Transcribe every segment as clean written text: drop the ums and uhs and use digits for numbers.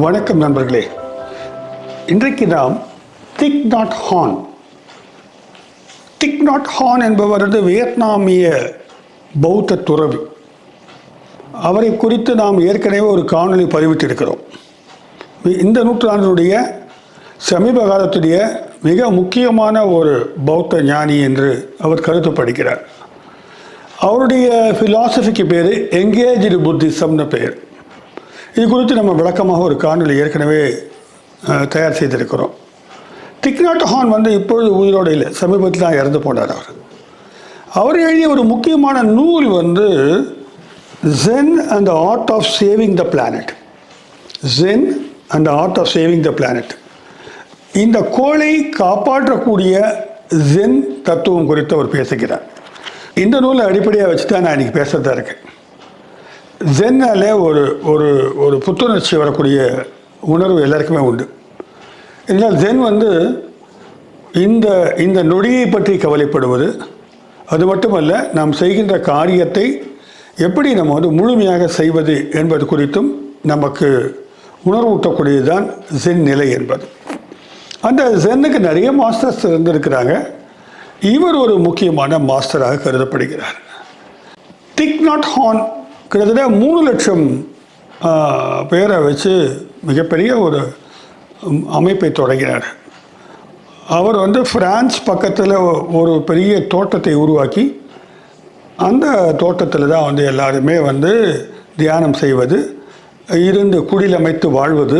வணக்கம் நண்பர்களே. இன்றைக்கு நாம் திக் நாட் ஹான் என்பவர் வியட்நாமிய பௌத்த துறவி. அவரை குறித்து நாம் ஏற்கனவே ஒரு காணொளி பதிவிட்டிருக்கிறோம். இந்த நூற்றாண்டினுடைய சமீப காலத்துடைய மிக முக்கியமான ஒரு பௌத்த ஞானி என்று அவர் கருதப்படுகிறார். அவருடைய ஃபிலாசபிக்கு பேர் எங்கேஜ்டு புத்திசம்னு பெயர். இது குறித்து நம்ம விளக்கமாக ஒரு காணொளி ஏற்கனவே தயார் செய்திருக்கிறோம். திக் நாட் ஹான் இப்பொழுது உயிரோடு இல்லை, சமீபத்தில் தான் இறந்து போனார். அவர் எழுதிய ஒரு முக்கியமான நூல் Zen and the art of saving the planet. Zen and art of saving the planet. இந்த கோளை காப்பாற்றக்கூடிய ஜென் தத்துவம் குறித்து அவர் பேசுகிறார். இந்த நூலை அடிப்படையாக வச்சு தான் நான் இன்றைக்கி பேசுகிறதா இருக்கேன். ஜென்னாலே ஒரு ஒரு ஒரு புத்துணர்ச்சி வரக்கூடிய உணர்வு எல்லாருக்குமே உண்டு. இதனால் ஜென் இந்த இந்த நொடியை பற்றி கவலைப்படுவது, அது மட்டுமல்ல, நாம் செய்கின்ற காரியத்தை எப்படி நம்ம முழுமையாக செய்வது என்பது குறித்தும் நமக்கு உணர்வூட்டக்கூடியது தான் ஜென் நிலை என்பது. அந்த ஜென்னுக்கு நிறைய மாஸ்டர்ஸ் இருந்திருக்கிறாங்க. இவர் ஒரு முக்கியமான மாஸ்டராக கருதப்படுகிறார். திக் நாட் ஹான் கிட்டத்தட்ட 3 லட்சம் பேரை வச்சு மிகப்பெரிய ஒரு அமைப்பை தொடங்கினார். அவர் பிரான்ஸ் பக்கத்தில் ஒரு பெரிய தோட்டத்தை உருவாக்கி அந்த தோட்டத்தில் தான் எல்லாருமே தியானம் செய்வது, இருந்து குடிலமைத்து வாழ்வது,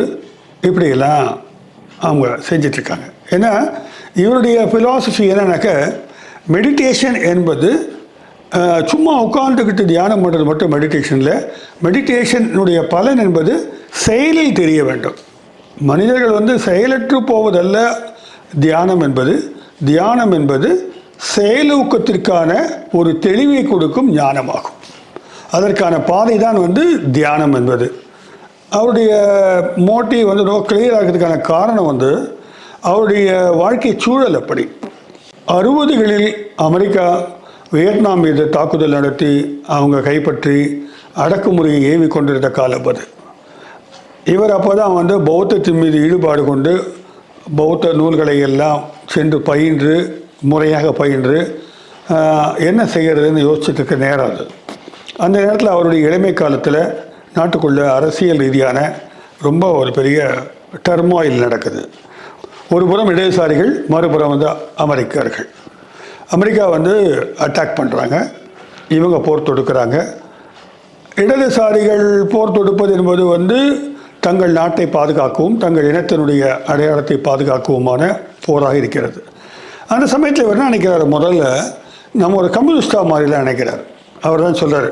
இப்படியெல்லாம் அவங்க செஞ்சிட்ருக்காங்க. ஏன்னா இவருடைய ஃபிலாசபி என்னன்னாக்க, மெடிடேஷன் என்பது சும்மா உட்கார்ந்துக்கிட்டு தியானம் பண்ணுறது மட்டும் மெடிடேஷனில். மெடிடேஷனுடைய பலன் என்பது செயலில் தெரிய வேண்டும். மனிதர்கள் செயலற்று போவதல்ல தியானம் என்பது. தியானம் என்பது செயலூக்கத்திற்கான ஒரு தெளிவை கொடுக்கும் ஞானமாகும். அதற்கான பாதை தான் தியானம் என்பது. அவருடைய மோட்டிவ் ரொம்ப கிளியர் ஆகிறதுக்கான காரணம் அவருடைய வாழ்க்கை சூழல் அப்படி. 60களில் அமெரிக்கா வியட்நாம் மீது தாக்குதல் நடத்தி அவங்க கைப்பற்றி அடக்குமுறையை ஏவி கொண்டிருந்த காலம் அது. இவர் அப்போ தான் பௌத்தத்தின் மீது ஈடுபாடு கொண்டு பௌத்த நூல்களை எல்லாம் சென்று பயின்று, முறையாக பயின்று என்ன செய்கிறதுன்னு யோசிச்சுட்டு இருக்க நேரம் அது. அந்த நேரத்தில் அவருடைய இளமை காலத்தில் நாட்டுக்குள்ளே அரசியல் ரீதியான ரொம்ப ஒரு பெரிய டர்மாயில் நடக்குது. ஒரு புறம் இடதுசாரிகள், மறுபுறம் அமெரிக்கர்கள். அமெரிக்கா அட்டாக் பண்ணுறாங்க, இவங்க போர் தொடுக்கிறாங்க. இடதுசாரிகள் போர் தொடுப்பது என்பது தங்கள் நாட்டை பாதுகாக்கவும் தங்கள் இனத்தினுடைய அடையாளத்தை பாதுகாக்கவுமான போராக இருக்கிறது. அந்த சமயத்தில் இவர் என்ன நினைக்கிறார், முதல்ல நம்ம ஒரு கம்யூனிஸ்டாக மாதிரிலாம் நினைக்கிறார். அவர் தான் சொல்கிறார்,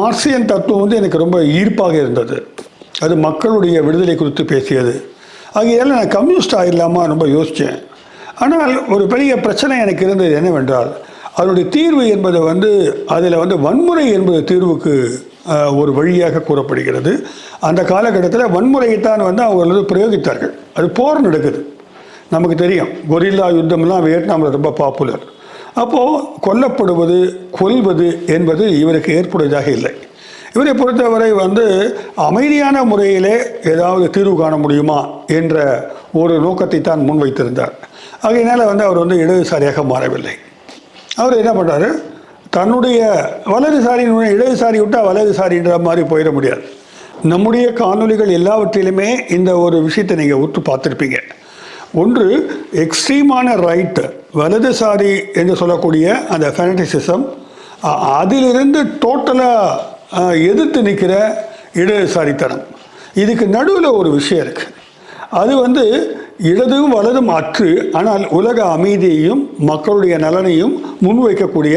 மார்க்சியன் தத்துவம் எனக்கு ரொம்ப ஈர்ப்பாக இருந்தது, அது மக்களுடைய விடுதலை குறித்து பேசியது. ஆகையால் நான் கம்யூனிஸ்ட் ஆகிடலாமா ரொம்ப யோசித்தேன். ஆனால் ஒரு பெரிய பிரச்சனை எனக்கு இருந்தது என்னவென்றால், அதனுடைய தீர்வு என்பது அதில் வன்முறை என்பது தீர்வுக்கு ஒரு வழியாக கூறப்படுகிறது. அந்த காலகட்டத்தில் வன்முறையைத்தான் அவங்க பிரயோகித்தார்கள். அது போர் நடக்குது, நமக்கு தெரியும். கொரில்லா யுத்தம்லாம் வியட்நாமில் ரொம்ப பாப்புலர். அப்போது கொல்லப்படுவது, கொல்வது என்பது இவருக்கு ஏற்புடையதாக இல்லை. இவரை பொறுத்தவரை அமைதியான முறையிலே ஏதாவது தீர்வு காண முடியுமா என்ற ஒரு நோக்கத்தை தான் முன்வைத்திருந்தார். ஆகையினால் அவர் இடதுசாரியாக மாறவில்லை. அவர் என்ன பண்ணுறாரு, தன்னுடைய வலதுசாரியினுடைய இடதுசாரி விட்டால் வலதுசாரின்ற மாதிரி போயிட முடியாது. நம்முடைய காணொலிகள் எல்லாவற்றிலுமே இந்த ஒரு விஷயத்தை நீங்கள் உற்று பார்த்துருப்பீங்க. ஒன்று, எக்ஸ்ட்ரீமான ரைட்டு, வலதுசாரி என்று சொல்லக்கூடிய அந்த ஃபெனட்டிசிசம், அதிலிருந்து டோட்டலாக எதிர்த்து நிற்கிற இடதுசாரித்தனம். இதுக்கு நடுவில் ஒரு விஷயம் இருக்குது. அது இடதும் வலதும் அற்று, ஆனால் உலக அமைதியையும் மக்களுடைய நலனையும் முன்வைக்கக்கூடிய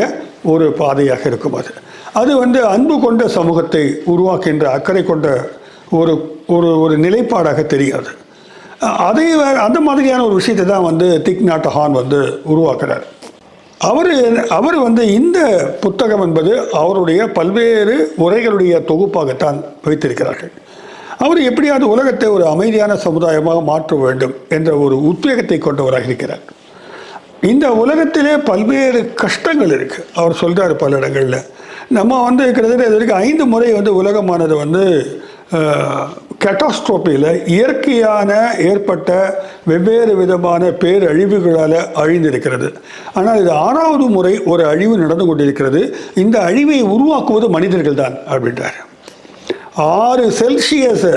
ஒரு பாதையாக இருக்கும். அது அன்பு கொண்ட சமூகத்தை உருவாக்கின்ற அக்கறை கொண்ட ஒரு ஒரு ஒரு நிலைப்பாடாக தெரியாது. அந்த மாதிரியான ஒரு விஷயத்தை தான் திக் நாட் ஹான் உருவாக்குறார். அவர் இந்த புத்தகம் என்பது அவருடைய பல்வேறு உரைகளுடைய தொகுப்பாகத்தான் வைத்திருக்கிறார்கள். அவர் எப்படியாவது உலகத்தை ஒரு அமைதியான சமுதாயமாக மாற்ற வேண்டும் என்ற ஒரு உத்வேகத்தை கொண்டவராக இருக்கிறார். இந்த உலகத்திலே பல்வேறு கஷ்டங்கள் இருக்குது. அவர் சொல்கிறார் பல இடங்களில். நம்ம கிட்டத்தட்ட இது வரைக்கும் 5 முறை உலகமானது கேட்டாஸ்ட்ரோஃபியில் இயற்கையான ஏற்பட்ட வெவ்வேறு விதமான பேரழிவுகளால் அழிந்திருக்கிறது. ஆனால் இது 6வது முறை ஒரு அழிவு நடந்து கொண்டிருக்கிறது. இந்த அழிவை உருவாக்குவது மனிதர்கள் தான் அப்படின்றார். 6 செல்சியஸை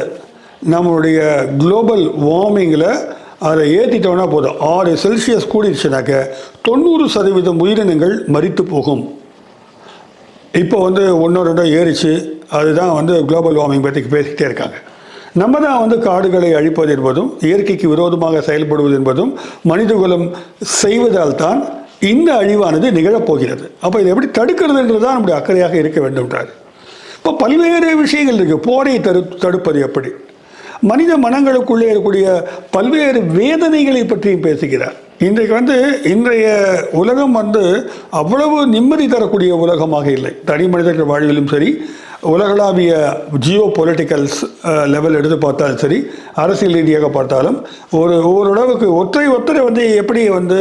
நம்மளுடைய குளோபல் வார்மிங்கில் அதை ஏற்றிட்டோன்னா போதும், 6 செல்சியஸ் கூடிடுச்சுனாக்க 90% உயிரினங்கள் மரித்து போகும். இப்போ வந்து 1-2 ஏறிச்சு, அதுதான் வந்து குளோபல் வார்மிங் பற்றி பேசிக்கிட்டே இருக்காங்க. நம்ம தான் வந்து காடுகளை அழிப்பது என்பதும் இயற்கைக்கு விரோதமாக செயல்படுவது என்பதும் மனிதகுலம் செய்வதால் தான் இந்த அழிவானது நிகழப்போகிறது. அப்போ இதை எப்படி தடுக்கிறதுன்றது தான் நம்முடைய அக்கறையாக இருக்க வேண்டும்ன்றார். இப்போ பல்வேறு விஷயங்கள் இருக்குது. போரை தடுப்பது எப்படி, மனித மனங்களுக்குள்ளே இருக்கக்கூடிய பல்வேறு வேதனைகளை பற்றியும் பேசுகிறார். இன்றைக்கு வந்து இன்றைய உலகம் வந்து அவ்வளவு நிம்மதி தரக்கூடிய உலகமாக இல்லை. தனி மனிதர்கள் வாழ்விலும் சரி, உலகளாவிய ஜியோ பொலிட்டிக்கல்ஸ் லெவல் எடுத்து பார்த்தாலும் சரி, அரசியல் ரீதியாக பார்த்தாலும் ஓரளவுக்கு ஒருத்தரை வந்து எப்படி வந்து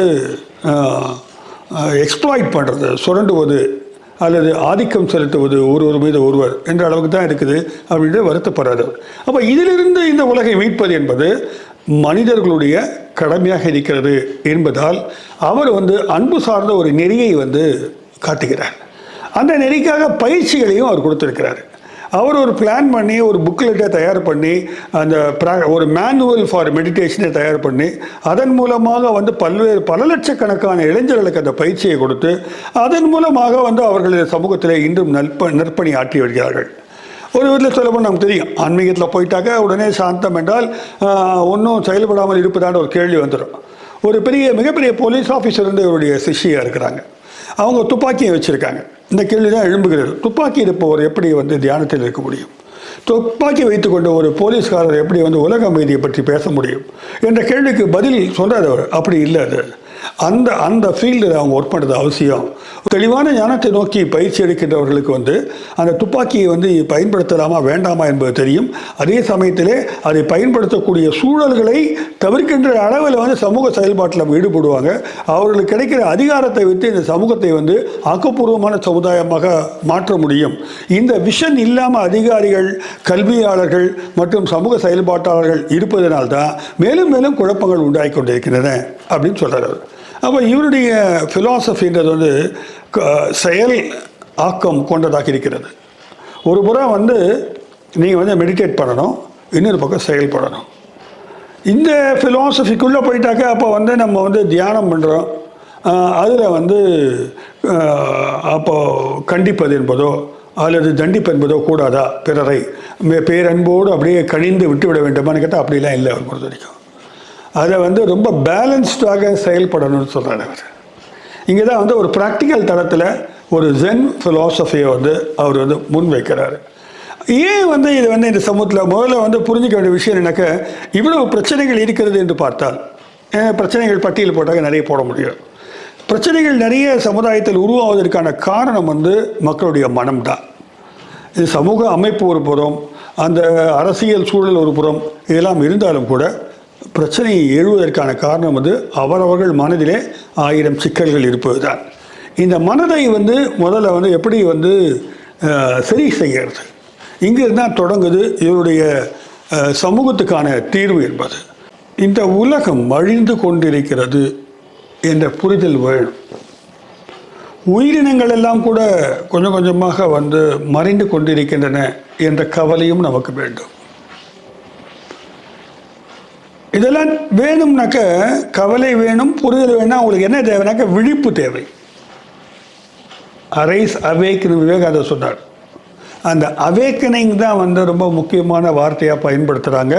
எக்ஸ்ப்ளாய்ட் பண்ணுறது, சுரண்டுவது அல்லது ஆதிக்கம் செலுத்துவது ஒருவர் மீது ஒருவர் என்ற அளவுக்கு தான் இருக்குது அப்படின்ட்டு வருத்தப்படுறாரு. அப்போ இதிலிருந்து இந்த உலகை மீட்பது என்பது மனிதர்களுடைய கடமையாக இருக்கிறது என்பதால் அவர் வந்து அன்பு சார்ந்த ஒரு நெறியை வந்து காட்டுகிறார். அந்த நெறிக்காக பயிற்சிகளையும் அவர் கொடுத்துருக்கிறார். அவர் ஒரு பிளான் பண்ணி ஒரு புக்லெட்டை தயார் பண்ணி அந்த ஒரு மேனுவல் ஃபார் மெடிடேஷனை தயார் பண்ணி அதன் மூலமாக வந்து பல லட்சக்கணக்கான இளைஞர்களுக்கு அந்த பயிற்சியை கொடுத்து அதன் மூலமாக வந்து அவர்களுடைய சமூகத்தில் இன்றும் நற்பணி ஆற்றி வருகிறார்கள். ஒரு விதத்தில் சொல்லப்போனால் நமக்கு தெரியும், ஆன்மீகத்தில் போயிட்டாக்க உடனே சாந்தம் என்றால் ஒன்றும் செயல்படாமல் இருப்பதான ஒரு கேள்வி வந்துடும். ஒரு மிகப்பெரிய போலீஸ் ஆஃபீஸர் இருந்து இவருடைய சிஷ்யாக இருக்கிறாங்க. அவங்க துப்பாக்கியை வச்சுருக்காங்க. இந்த கேள்வி தான் எழும்புகிறது, துப்பாக்கி இருப்பவர் எப்படி வந்து தியானத்தில் இருக்க முடியும்? துப்பாக்கி வைத்துக்கொண்ட ஒரு போலீஸ்காரர் எப்படி வந்து உலக அமைதியை பற்றி பேச முடியும் என்ற கேள்விக்கு பதில் சொல்கிறார் அவர். அப்படி இல்லை, அது அந்த ஃபீல்டில் அவங்க ஒர்க் பண்ணுறது அவசியம். தெளிவான ஞானத்தை நோக்கி பயிற்சி எடுக்கின்றவர்களுக்கு வந்து அந்த துப்பாக்கியை வந்து பயன்படுத்தலாமா வேண்டாமா என்பது தெரியும். அதே சமயத்திலே அதை பயன்படுத்தக்கூடிய சூழல்களை தவிர்க்கின்ற அளவில் வந்து சமூக செயல்பாட்டில் ஈடுபடுவாங்க. அவர்களுக்கு கிடைக்கிற அதிகாரத்தை வைத்து இந்த சமூகத்தை வந்து ஆக்கப்பூர்வமான சமுதாயமாக மாற்ற முடியும். இந்த விஷன் இல்லாமல் அதிகாரிகள், கல்வியாளர்கள் மற்றும் சமூக செயல்பாட்டாளர்கள் இருப்பதனால்தான் மேலும் மேலும் குழப்பங்கள் உண்டாகி கொண்டிருக்கின்றன அப்படின்னு சொல்கிறார். அப்போ இவருடைய ஃபிலாசபின்றது வந்து செயல் ஆக்கம் கொண்டதாக இருக்கிறது. ஒரு புறம் வந்து நீங்கள் வந்து மெடிடேட் பண்ணணும், இன்னொரு பக்கம் செயல்படணும். இந்த ஃபிலாசபிக்குள்ளே போயிட்டாக்க அப்போ வந்து நம்ம வந்து தியானம் பண்ணுறோம், அதில் வந்து அப்போது கண்டிப்பது என்பதோ அல்லது தண்டிப்பு என்பதோ கூடாதா, பிறரை பேரன்போடு அப்படியே கணிந்து விட்டுவிட வேண்டுமான்னு கேட்டால் அப்படிலாம் இல்லை. அவர் பொறுத்த வரைக்கும் அதை வந்து ரொம்ப பேலன்ஸ்டாக செயல்படணும்னு சொல்கிறார் அவர். இங்கே தான் வந்து ஒரு ப்ராக்டிக்கல் தளத்தில் ஒரு ஜென் ஃபிலாசபியை வந்து அவர் வந்து முன் வைக்கிறாரு. ஏன் வந்து இது வந்து இந்த சமூகத்தில் முதல்ல வந்து புரிஞ்சிக்க வேண்டிய விஷயம் என்னன்னாக்க, இவ்வளவு பிரச்சனைகள் இருக்கிறது என்று பார்த்தால் பிரச்சனைகள் பட்டியல் போட்டாக்க நிறைய போட முடியும். பிரச்சனைகள் நிறைய சமுதாயத்தில் உருவாவதற்கான காரணம் வந்து மக்களுடைய மனம்தான். இது சமூக அமைப்பு ஒரு புறம், அந்த அரசியல் சூழல் ஒரு புறம், இதெல்லாம் இருந்தாலும் கூட பிரச்சனையை எழுவதற்கான காரணம் வந்து அவரவர்கள் மனதிலே 1000 சிக்கல்கள் இருப்பது தான். இந்த மனதை வந்து முதல்ல வந்து எப்படி வந்து சரி செய்கிறது, இங்கிருந்து தான் தொடங்குது இவருடைய சமூகத்துக்கான தீர்வு என்பது. இந்த உலகம் அழிந்து கொண்டிருக்கிறது என்ற புரிதல் வேணும். உயிரினங்கள் எல்லாம் கூட கொஞ்சம் கொஞ்சமாக வந்து மறைந்து கொண்டிருக்கின்றன என்ற கவலையும் நமக்கு வேண்டும். இதெல்லாம் வேணும்னாக்க கவலை வேணும், புரிதல் வேணும். அவங்களுக்கு என்ன தேவைனாக்க விழிப்பு தேவை. அரைஸ் அவேக்கனிங் விவேகானந்தர் சொன்னார். அந்த அவேக்கனிங் தான் வந்து ரொம்ப முக்கியமான வார்த்தையாக பயன்படுத்துகிறாங்க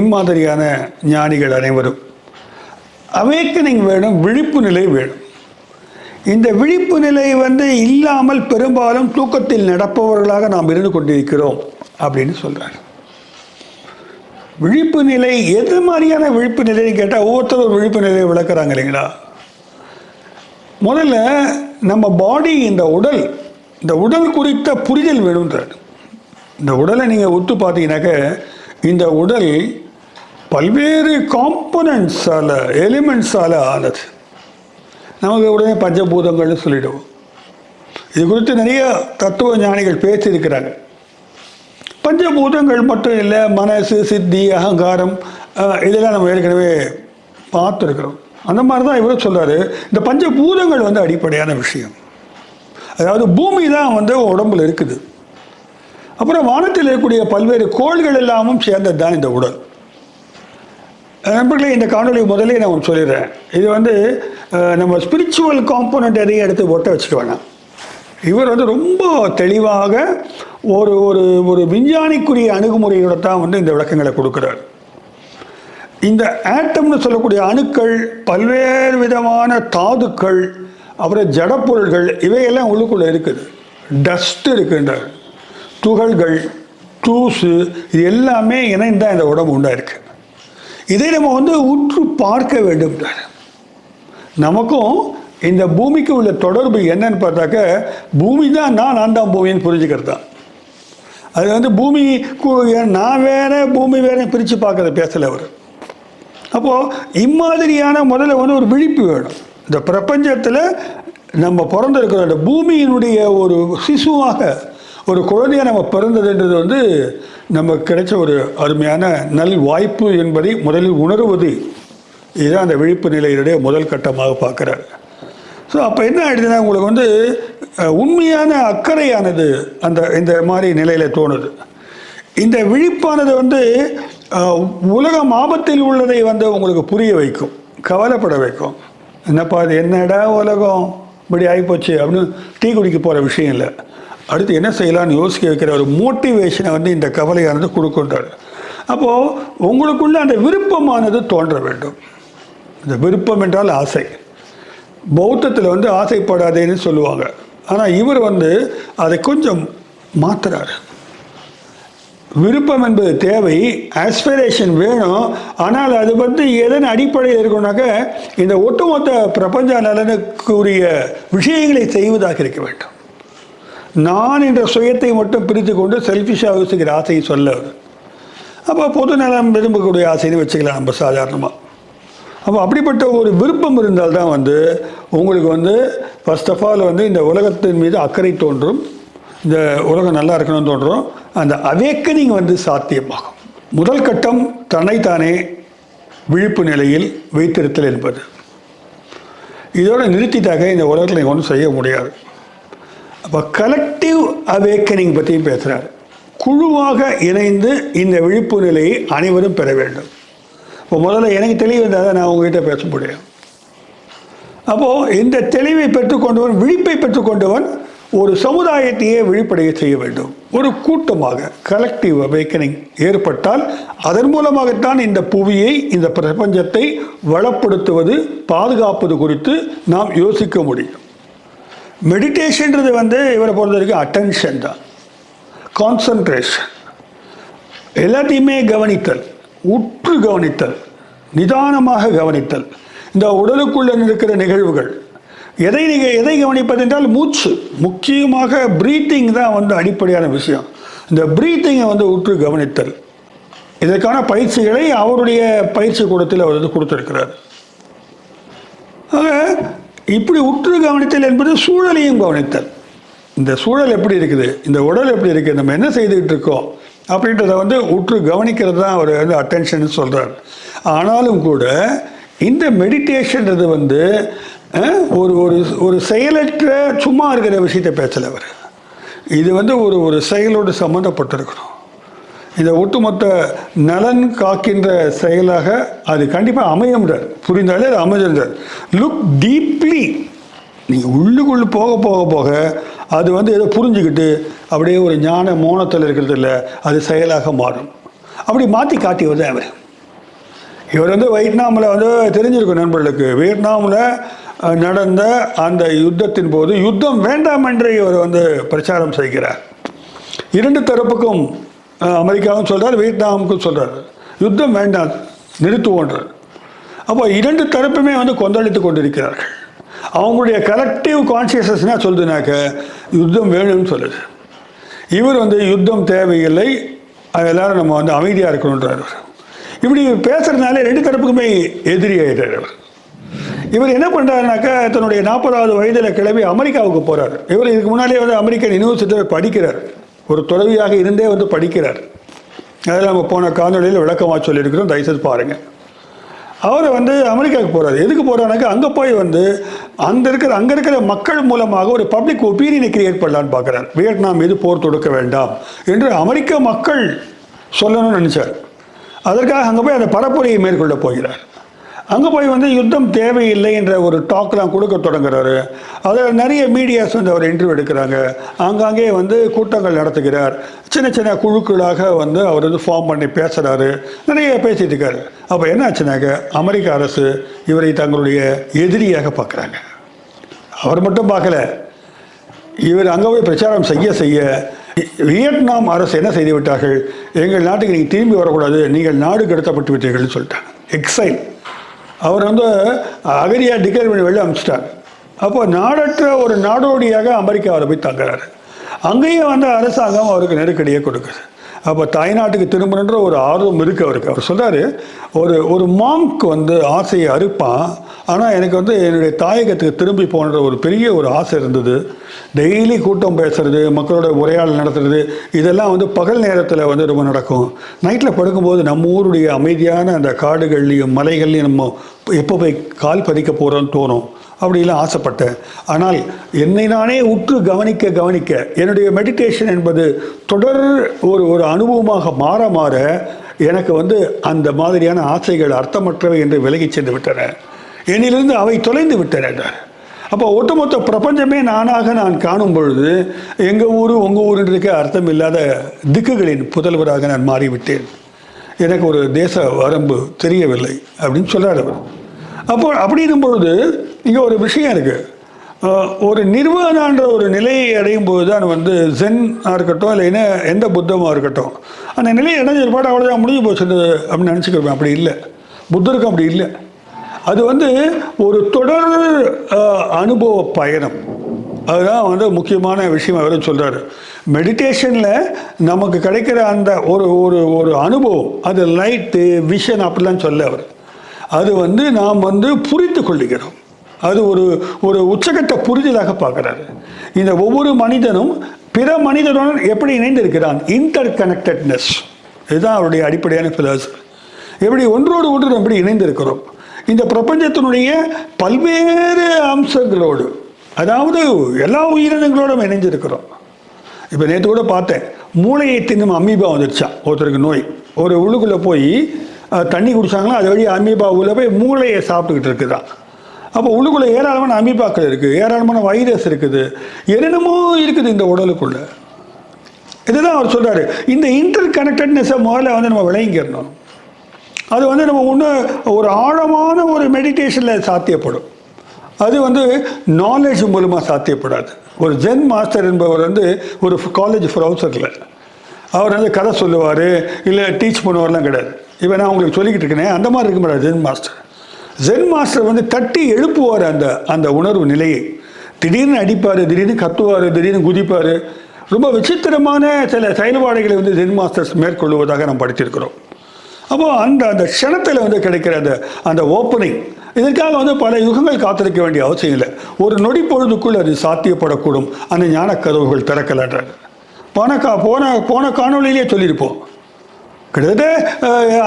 இம்மாதிரியான ஞானிகள் அனைவரும். அவேக்கனிங் வேணும், விழிப்பு நிலை வேணும். இந்த விழிப்பு நிலை வந்து இல்லாமல் பெரும்பாலும் தூக்கத்தில் நடப்பவர்களாக நாம் இருந்து கொண்டிருக்கிறோம் அப்படின்னு சொல்கிறார். விழிப்பு நிலை எது மாதிரியான விழிப்பு நிலைன்னு கேட்டால் ஒவ்வொருத்தரும் ஒரு விழிப்பு நிலையை விளக்குறாங்க இல்லைங்களா. முதல்ல நம்ம பாடி, இந்த உடல் குறித்த புரிதல் வேணுன்றார். இந்த உடலை நீங்கள் ஒத்து பார்த்தீங்கன்னாக்க இந்த உடல் பல்வேறு காம்போனன்ட்ஸால், எலிமெண்ட்ஸால் ஆனது. நமக்கு உடனே பஞ்சபூதங்கள்னு சொல்லிடுவோம். இது குறித்து நிறைய தத்துவ ஞானிகள் பேசியிருக்கிறாங்க. பஞ்சபூதங்கள் மட்டும் இல்லை, மனசு, சித்தி, அகங்காரம், இதெல்லாம் நம்ம ஏற்கனவே பார்த்துருக்குறோம். அந்த மாதிரி தான் இவரும் சொல்கிறாரு, இந்த பஞ்சபூதங்கள் வந்து அடிப்படையான விஷயம். அதாவது பூமி தான் வந்து உடம்புல இருக்குது. அப்புறம் வானத்தில் இருக்கக்கூடிய பல்வேறு கோள்கள் எல்லாமும் சேர்ந்தது தான் இந்த உடல். நண்பர்களே, இந்த காணொலி முதலே நான் சொல்லிடுறேன், இது வந்து நம்ம ஸ்பிரிச்சுவல் காம்போனண்ட் எதையும் எடுத்து ஒட்ட வச்சுக்க வேணாம். இவர் வந்து ரொம்ப தெளிவாக ஒரு ஒரு ஒரு விஞ்ஞானிக்குரிய அணுகுமுறையோட தான் வந்து இந்த விளக்கங்களை கொடுக்குறார். இந்த ஆட்டம்னு சொல்லக்கூடிய அணுக்கள், பல்வேறு விதமான தாதுக்கள், அப்புறம் ஜடப்பொருள்கள், இவையெல்லாம் உள்ளுக்குள்ளே இருக்குது. டஸ்ட் இருக்குன்றார், துகள்கள், தூசு, இது எல்லாமே இணைந்தான் இந்த உடம்பு உண்டாயிருக்கு. இதை நம்ம வந்து உற்று பார்க்க வேண்டும். நமக்கும் இந்த பூமிக்கு உள்ள தொடர்பு என்னன்னு பார்த்தாக்க, பூமி தான் நான் தான் பூமின்னு புரிஞ்சுக்கிறது தான். அது வந்து பூமி நான் வேற பூமி வேற பிரித்து பார்க்கறத பேசலை அவர். அப்போது இம்மாதிரியான முதல்ல வந்து ஒரு விழிப்பு வேணும். இந்த பிரபஞ்சத்தில் நம்ம பிறந்திருக்கிற அந்த பூமியினுடைய ஒரு சிசுவாக, ஒரு குழந்தையாக நம்ம பிறந்ததுன்றது வந்து நமக்கு கிடைச்ச ஒரு அருமையான நல் வாய்ப்பு என்பதை முதலில் உணர்வது, இதுதான் அந்த விழிப்பு நிலையினுடைய முதல் கட்டமாக பார்க்குறார். ஸோ அப்போ என்ன ஆகிடுதுன்னா, உங்களுக்கு வந்து உண்மையான அக்கறையானது அந்த இந்த மாதிரி நிலையில் தோணுது. இந்த விழிப்பானது வந்து உலகம் ஆபத்தில் உள்ளதை வந்து உங்களுக்கு புரிய வைக்கும், கவலைப்பட வைக்கும். என்னப்பா அது என்னடா உலகம் இப்படி ஆகிப்போச்சு அப்படின்னு டீ குடிக்க போகிற விஷயம் இல்லை. அடுத்து என்ன செய்யலான்னு யோசிக்க வைக்கிற ஒரு மோட்டிவேஷனை வந்து இந்த கவலையானது கொடுக்கின்றார். அப்போது உங்களுக்குள்ள அந்த விருப்பமானது தோன்ற வேண்டும். இந்த விருப்பம் என்றால் ஆசை. பௌத்தத்தில் வந்து ஆசைப்படாதேன்னு சொல்லுவாங்க. ஆனால் இவர் வந்து அதை கொஞ்சம் மாற்றுறார். விருப்பம் என்பது தேவை, ஆஸ்பிரேஷன் வேணும். ஆனால் அது வந்து எதன் அடிப்படையில் இருக்கும்னாக்க, இந்த ஒட்டுமொத்த பிரபஞ்ச நலனுக்குரிய விஷயங்களை செய்வதாக இருக்க வேண்டும். நான் என்ற சுயத்தை மட்டும் பிரித்து கொண்டு செல்ஃபிஷாக யோசிக்கிற ஆசையை சொல்ல. அப்போ பொது நலம் விரும்பக்கூடிய ஆசைன்னு வச்சுக்கலாம் நம்ம சாதாரணமாக. அப்போ அப்படிப்பட்ட ஒரு விருப்பம் இருந்தால்தான் வந்து உங்களுக்கு வந்து ஃபர்ஸ்ட் ஆஃப் ஆல் வந்து இந்த உலகத்தின் மீது அக்கறை தோன்றும், இந்த உலகம் நல்லா இருக்கணும்னு தோன்றும். அந்த அவேக்கனிங் வந்து சாத்தியமாகும். முதல் கட்டம் தன்னைத்தானே விழிப்பு நிலையில் வைத்திருத்தல் என்பது. இதோடு நிறுத்திட்டாக இந்த உலகத்தில் நீங்கள் ஒன்றும் செய்ய முடியாது. அப்போ கலெக்டிவ் அவேக்கனிங் பற்றியும் பேசுகிறார். குழுவாக இணைந்து இந்த விழிப்பு நிலையை அனைவரும் பெற வேண்டும். இப்போ முதல்ல எனக்கு தெளிவு வந்தால் தான் நான் உங்ககிட்ட பேச முடியும். அப்போது இந்த தெளிவை பெற்றுக்கொண்டவன், விழிப்பை பெற்றுக்கொண்டவன் ஒரு சமுதாயத்தையே விழிப்படைய செய்ய வேண்டும். ஒரு கூட்டமாக கலெக்டிவ் அவேக்கனிங் ஏற்பட்டால் அதன் மூலமாகத்தான் இந்த புவியை, இந்த பிரபஞ்சத்தை வளப்படுத்துவது, பாதுகாப்பது குறித்து நாம் யோசிக்க முடியும். மெடிடேஷன்றது வந்து இவரை பொறுத்த வரைக்கும் அட்டென்ஷன் தான், கான்சன்ட்ரேஷன், எல்லாத்தையுமே கவனித்தல், உற்று கவனித்தல், நிதானமாக கவனித்தல். இந்த உடலுக்குள்ள இருக்கிற நிகழ்வுகள் எதை கவனிப்பது என்றால் மூச்சு, முக்கியமாக பிரீத்திங் தான் வந்து அடிப்படையான விஷயம். இந்த பிரீத்திங்கை வந்து உற்று கவனித்தல், இதற்கான பயிற்சிகளை அவருடைய பயிற்சி கூடத்தில் அவர் வந்து கொடுத்திருக்கிறார். ஆக இப்படி உற்று கவனித்தல் என்பது சூழலையும் கவனித்தல். இந்த சூழல் எப்படி இருக்குது, இந்த உடல் எப்படி இருக்குது, நம்ம என்ன செய்துக்கிட்டு இருக்கோம் அப்படின்றத வந்து உற்று கவனிக்கிறது தான் அவர் வந்து அட்டென்ஷன் சொல்கிறார். ஆனாலும் கூட இந்த மெடிடேஷன்றது வந்து ஒரு ஒரு ஒரு செயலற்ற சும்மா இருக்கிற விஷயத்தை பேசலை அவர். இது வந்து ஒரு ஒரு செயலோடு சம்மந்தப்பட்டிருக்கணும். இந்த ஒட்டுமொத்த நலன் காக்கின்ற செயலாக அது கண்டிப்பாக அமையமுடார். புரிந்தாலே அது அமைஞ்சிருந்தார். லுக் டீப்லி, நீங்கள் உள்ளுக்குள்ளே போக போக போக அது வந்து ஏதோ புரிஞ்சுக்கிட்டு அப்படியே ஒரு ஞான மோனத்தில் இருக்கிறது இல்லை, அது செயலாக மாறும். அப்படி மாற்றி காட்டியவர் தான் அவர். இவர் வந்து வியட்நாமில் வந்து தெரிஞ்சிருக்கும் நண்பர்களுக்கு, வியட்நாமில் நடந்த அந்த யுத்தத்தின் போது யுத்தம் வேண்டாம் என்று இவர் வந்து பிரச்சாரம் செய்கிறார். இரண்டு தரப்புக்கும், அமெரிக்காவும் சொல்கிறார், வியட்நாமுக்கும் சொல்கிறார், யுத்தம் வேண்டாம், நிறுத்துவோன்றார். அப்போ இரண்டு தரப்புமே வந்து கொந்தளித்து கொண்டிருக்கிறார்கள். அவங்களுடைய கலெக்டிவ் கான்சியஸ்னஸ் என்ன சொல்லுதுனாக்க யுத்தம் வேணும்னு சொல்லுது. இவர் வந்து யுத்தம் தேவையில்லை, எல்லாரும் நம்ம வந்து அமைதியாக இருக்கணுன்றார். இப்படி பேசுறதுனால ரெண்டு தரப்புக்குமே எதிரி ஆயிடுறார். இவர் என்ன பண்ணுறாருனாக்கா, தன்னுடைய 40வது வயதில் கிளம்பி அமெரிக்காவுக்கு போகிறார். இவர் இதுக்கு முன்னாலே வந்து அமெரிக்கன் யூனிவர்சிட்டியில் படிக்கிறார். ஒரு துறவியாக இருந்தே வந்து படிக்கிறார். அதில் நம்ம போன காணொலியில் விளக்கமாக சொல்லியிருக்கிறோம், தயவுசெய்து பாருங்கள். அவர் வந்து அமெரிக்காவுக்கு போகிறார். எதுக்கு போகிறாருனாக்கா அங்கே போய் வந்து அங்கே இருக்கிற மக்கள் மூலமாக ஒரு பப்ளிக் ஒப்பீனியனை கிரியேட் பண்ணலான்னு பார்க்குறார். வியட்நாம் மீது போர் தொடுக்க வேண்டாம் என்று அமெரிக்க மக்கள் சொல்லணும்னு நினச்சார். அதற்காக அங்கே போய் அந்த பரப்புரையை மேற்கொள்ள போகிறார். அங்கே போய் வந்து யுத்தம் தேவையில்லை என்ற ஒரு டாக்லாம் கொடுக்க தொடங்குறாரு. அதில் நிறைய மீடியாஸ் வந்து அவர் இன்டர்வியூ எடுக்கிறாங்க. ஆங்காங்கே வந்து கூட்டங்கள் நடத்துகிறார். சின்ன சின்ன குழுக்களாக வந்து அவர் வந்து ஃபார்ம் பண்ணி பேசுகிறாரு, நிறைய பேசிட்டு இருக்காரு. அப்போ என்ன ஆச்சுனாக்க அமெரிக்க அரசு இவரை தங்களுடைய எதிரியாக பார்க்குறாங்க. அவர் மட்டும் பார்க்கல, இவர் அங்கே போய் பிரச்சாரம் செய்ய வியட்நாம் அரசு என்ன செய்து விட்டார்கள், எங்கள் நாட்டுக்கு நீங்கள் திரும்பி வரக்கூடாது, நீங்கள் நாடு கடத்தப்பட்டு விட்டீர்கள்னு சொல்லிட்டாங்க. எக்ஸைல். அவர் வந்து அகதியாக டிக்ளேர் பண்ணி வெளில அனுப்பிச்சிட்டாங்க. அப்போ நாடற்ற ஒரு நாடோடியாக அமெரிக்காவில் போய் தங்குறாரு. அங்கேயும் வந்து அரசாங்கம் அவருக்கு நெருக்கடியை கொடுக்குது. அப்போ தாய்நாட்டுக்கு திரும்பணுன்ற ஒரு ஆர்வம் இருக்குது அவருக்கு. அவர் சொல்கிறாரு, ஒரு மாங்க் வந்து ஆசையை அறுப்பான், ஆனால் எனக்கு வந்து என்னுடைய தாயகத்துக்கு திரும்பி போன்ற ஒரு பெரிய ஒரு ஆசை இருந்தது. டெய்லி கூட்டம் பேசுறது, மக்களோட உரையாடல் நடத்துறது, இதெல்லாம் வந்து பகல் நேரத்தில் வந்து ரொம்ப நடக்கும். நைட்டில் படுக்கும்போது நம்ம ஊருடைய அமைதியான அந்த காடுகள்லையும் மலைகள்லையும் நம்ம எப்போ போய் கால் பதிக்க போகிறோன்னு தோணும். அப்படிலாம் ஆசைப்பட்டேன். ஆனால் என்னை நானே உற்று கவனிக்க என்னுடைய மெடிடேஷன் என்பது தொடர் ஒரு அனுபவமாக மாற எனக்கு வந்து அந்த மாதிரியான ஆசைகள் அர்த்தமற்றவை என்று விலகி சென்று விட்டன, என்னிலிருந்து அவை தொலைந்து விட்டன என்றார். அப்போ ஒட்டுமொத்த பிரபஞ்சமே நான் காணும் பொழுது எங்கள் ஊர் உங்கள் ஊருன்றதுக்கு அர்த்தம் இல்லாத திக்குகளின் புதல்வராக நான் மாறிவிட்டேன். எனக்கு ஒரு தேச வரம்பு தெரியவில்லை அப்படின்னு சொல்கிறார் அவர். அப்போ அப்படின்னும் பொழுது இங்கே ஒரு விஷயம் இருக்குது. ஒரு நிர்வாணன்ற ஒரு நிலையை அடையும் போது தான் வந்து ஜென்னாக இருக்கட்டும், இல்லை எந்த புத்தமாக இருக்கட்டும், அந்த நிலையை அடைஞ்ச பாடு அவ்வளோதான் முடிஞ்சு போச்சு அப்படின்னு நினச்சிக்கிறேன். அப்படி இல்லை, புத்தருக்கும் அப்படி இல்லை. அது வந்து ஒரு தொடர் அனுபவ பயணம். அதுதான் வந்து முக்கியமான விஷயம் அவர் சொல்கிறார். மெடிடேஷனில் நமக்கு கிடைக்கிற அந்த ஒரு அனுபவம், அது லைட்டு விஷன் அப்படிலாம் சொல்ல அவர். அது வந்து நாம் வந்து புரிந்து கொள்ளுகிறோம். அது ஒரு உச்சகட்ட புரிதலாக பார்க்குறாரு. இந்த ஒவ்வொரு மனிதனும் பிற மனிதனுடன் எப்படி இணைந்திருக்கிறான், இன்டர் கனெக்டட்னஸ், இதுதான் அவருடைய அடிப்படையான பிலாசபி. எப்படி ஒன்றோடு ஒன்று எப்படி இணைந்திருக்கிறோம் இந்த பிரபஞ்சத்தினுடைய பல்வேறு அம்சங்களோடு, அதாவது எல்லா உயிரினங்களோடும் இணைஞ்சிருக்கிறோம். இப்போ நேற்று கூட பார்த்தேன், மூளையை தின்னும் அமீபா வந்துடுச்சான் ஒருத்தருக்கு நோய். ஒரு உள்ளுக்குள்ளே போய் தண்ணி குடித்தாங்களா, அது வழி அமீபா உள்ள போய் மூளையை சாப்பிட்டுக்கிட்டு இருக்குதான். அப்போ உள்ளுக்குள்ளே ஏராளமான அமீபாக்கள் இருக்குது, ஏராளமான வைரஸ் இருக்குது, என்னென்னமோ இருக்குது இந்த உடலுக்குள்ள. இதுதான் அவர் சொல்கிறாரு. இந்த இன்டர் கனெக்டட்னஸை முதல்ல வந்து நம்ம விளங்கிக்கிறணும். அது வந்து நம்ம ஒரு ஆழமான ஒரு மெடிடேஷனில் சாத்தியப்படும். அது வந்து நாலேஜ் மூலமாக சாத்தியப்படாது. ஒரு ஜென் மாஸ்டர் என்பவர் வந்து ஒரு காலேஜ் ப்ரொஃபஸரில் அவர் வந்து கதை சொல்லுவார், இல்லை டீச் பண்ணுவார்லாம் கிடையாது. இப்போ நான் உங்களுக்கு சொல்லிக்கிட்டு இருக்கேனே, அந்த மாதிரி இருக்க முடியாது ஜென் மாஸ்டர். ஜென் மாஸ்டர் வந்து தட்டி எழுப்புவார் அந்த உணர்வு நிலையை. திடீர்னு அடிப்பார், திடீர்னு கத்துவார், திடீர்னு குதிப்பார். ரொம்ப விசித்திரமான சில செயல்பாடுகளை வந்து ஜென் மாஸ்டர்ஸ் மேற்கொள்வதாக நாம் படித்திருக்கிறோம். அப்போது அந்த க்ஷணத்தில் வந்து கிடைக்கிற அந்த ஓப்பனிங், இதற்காக வந்து பல யுகங்கள் காத்திருக்க வேண்டிய அவசியம் இல்லை. ஒரு நொடி பொழுதுக்குள் அது சாத்தியப்படக்கூடும். அந்த ஞான கதவுகள் திறக்கலான்றாங்க. போன காணொலியிலே சொல்லியிருப்போம். கிட்டத்தட்ட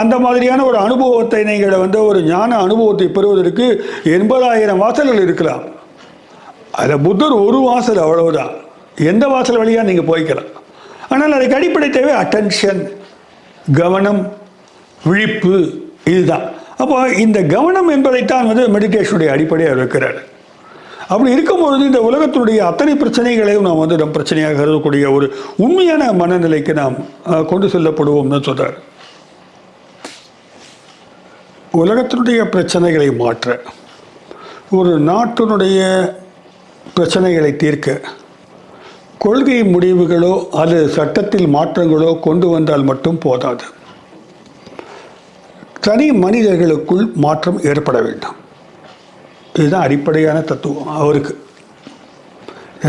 அந்த மாதிரியான ஒரு அனுபவத்தை நீங்கள் வந்து ஒரு ஞான அனுபவத்தை பெறுவதற்கு 80,000 வாசல்கள் இருக்கலாம். அதில் புத்தர் ஒரு வாசல், அவ்வளவுதான். எந்த வாசல் வழியாக நீங்கள் போய்க்கலாம். ஆனால் அதுக்கு அடிப்படை தேவை அட்டென்ஷன், கவனம், விழிப்பு, இதுதான். அப்போ இந்த கவனம் என்பதைத்தான் வந்து மெடிடேஷனுடைய அடிப்படையாக இருக்கிறார். அப்படி இருக்கும்பொழுது இந்த உலகத்தினுடைய அத்தனை பிரச்சனைகளையும் நாம் வந்து நம் பிரச்சனையாக கருதக்கூடிய ஒரு உண்மையான மனநிலைக்கு நாம் கொண்டு செல்லப்படுவோம்னு சொல்கிறார். உலகத்தினுடைய பிரச்சனைகளை மாற்ற, ஒரு நாட்டினுடைய பிரச்சனைகளை தீர்க்க கொள்கை முடிவுகளோ அல்லது சட்டத்தில் மாற்றங்களோ கொண்டு வந்தால் மட்டும் போதாது. தனி மனிதர்களுக்குள் மாற்றம் ஏற்பட வேண்டும். இதுதான் அடிப்படையான தத்துவம் அவருக்கு.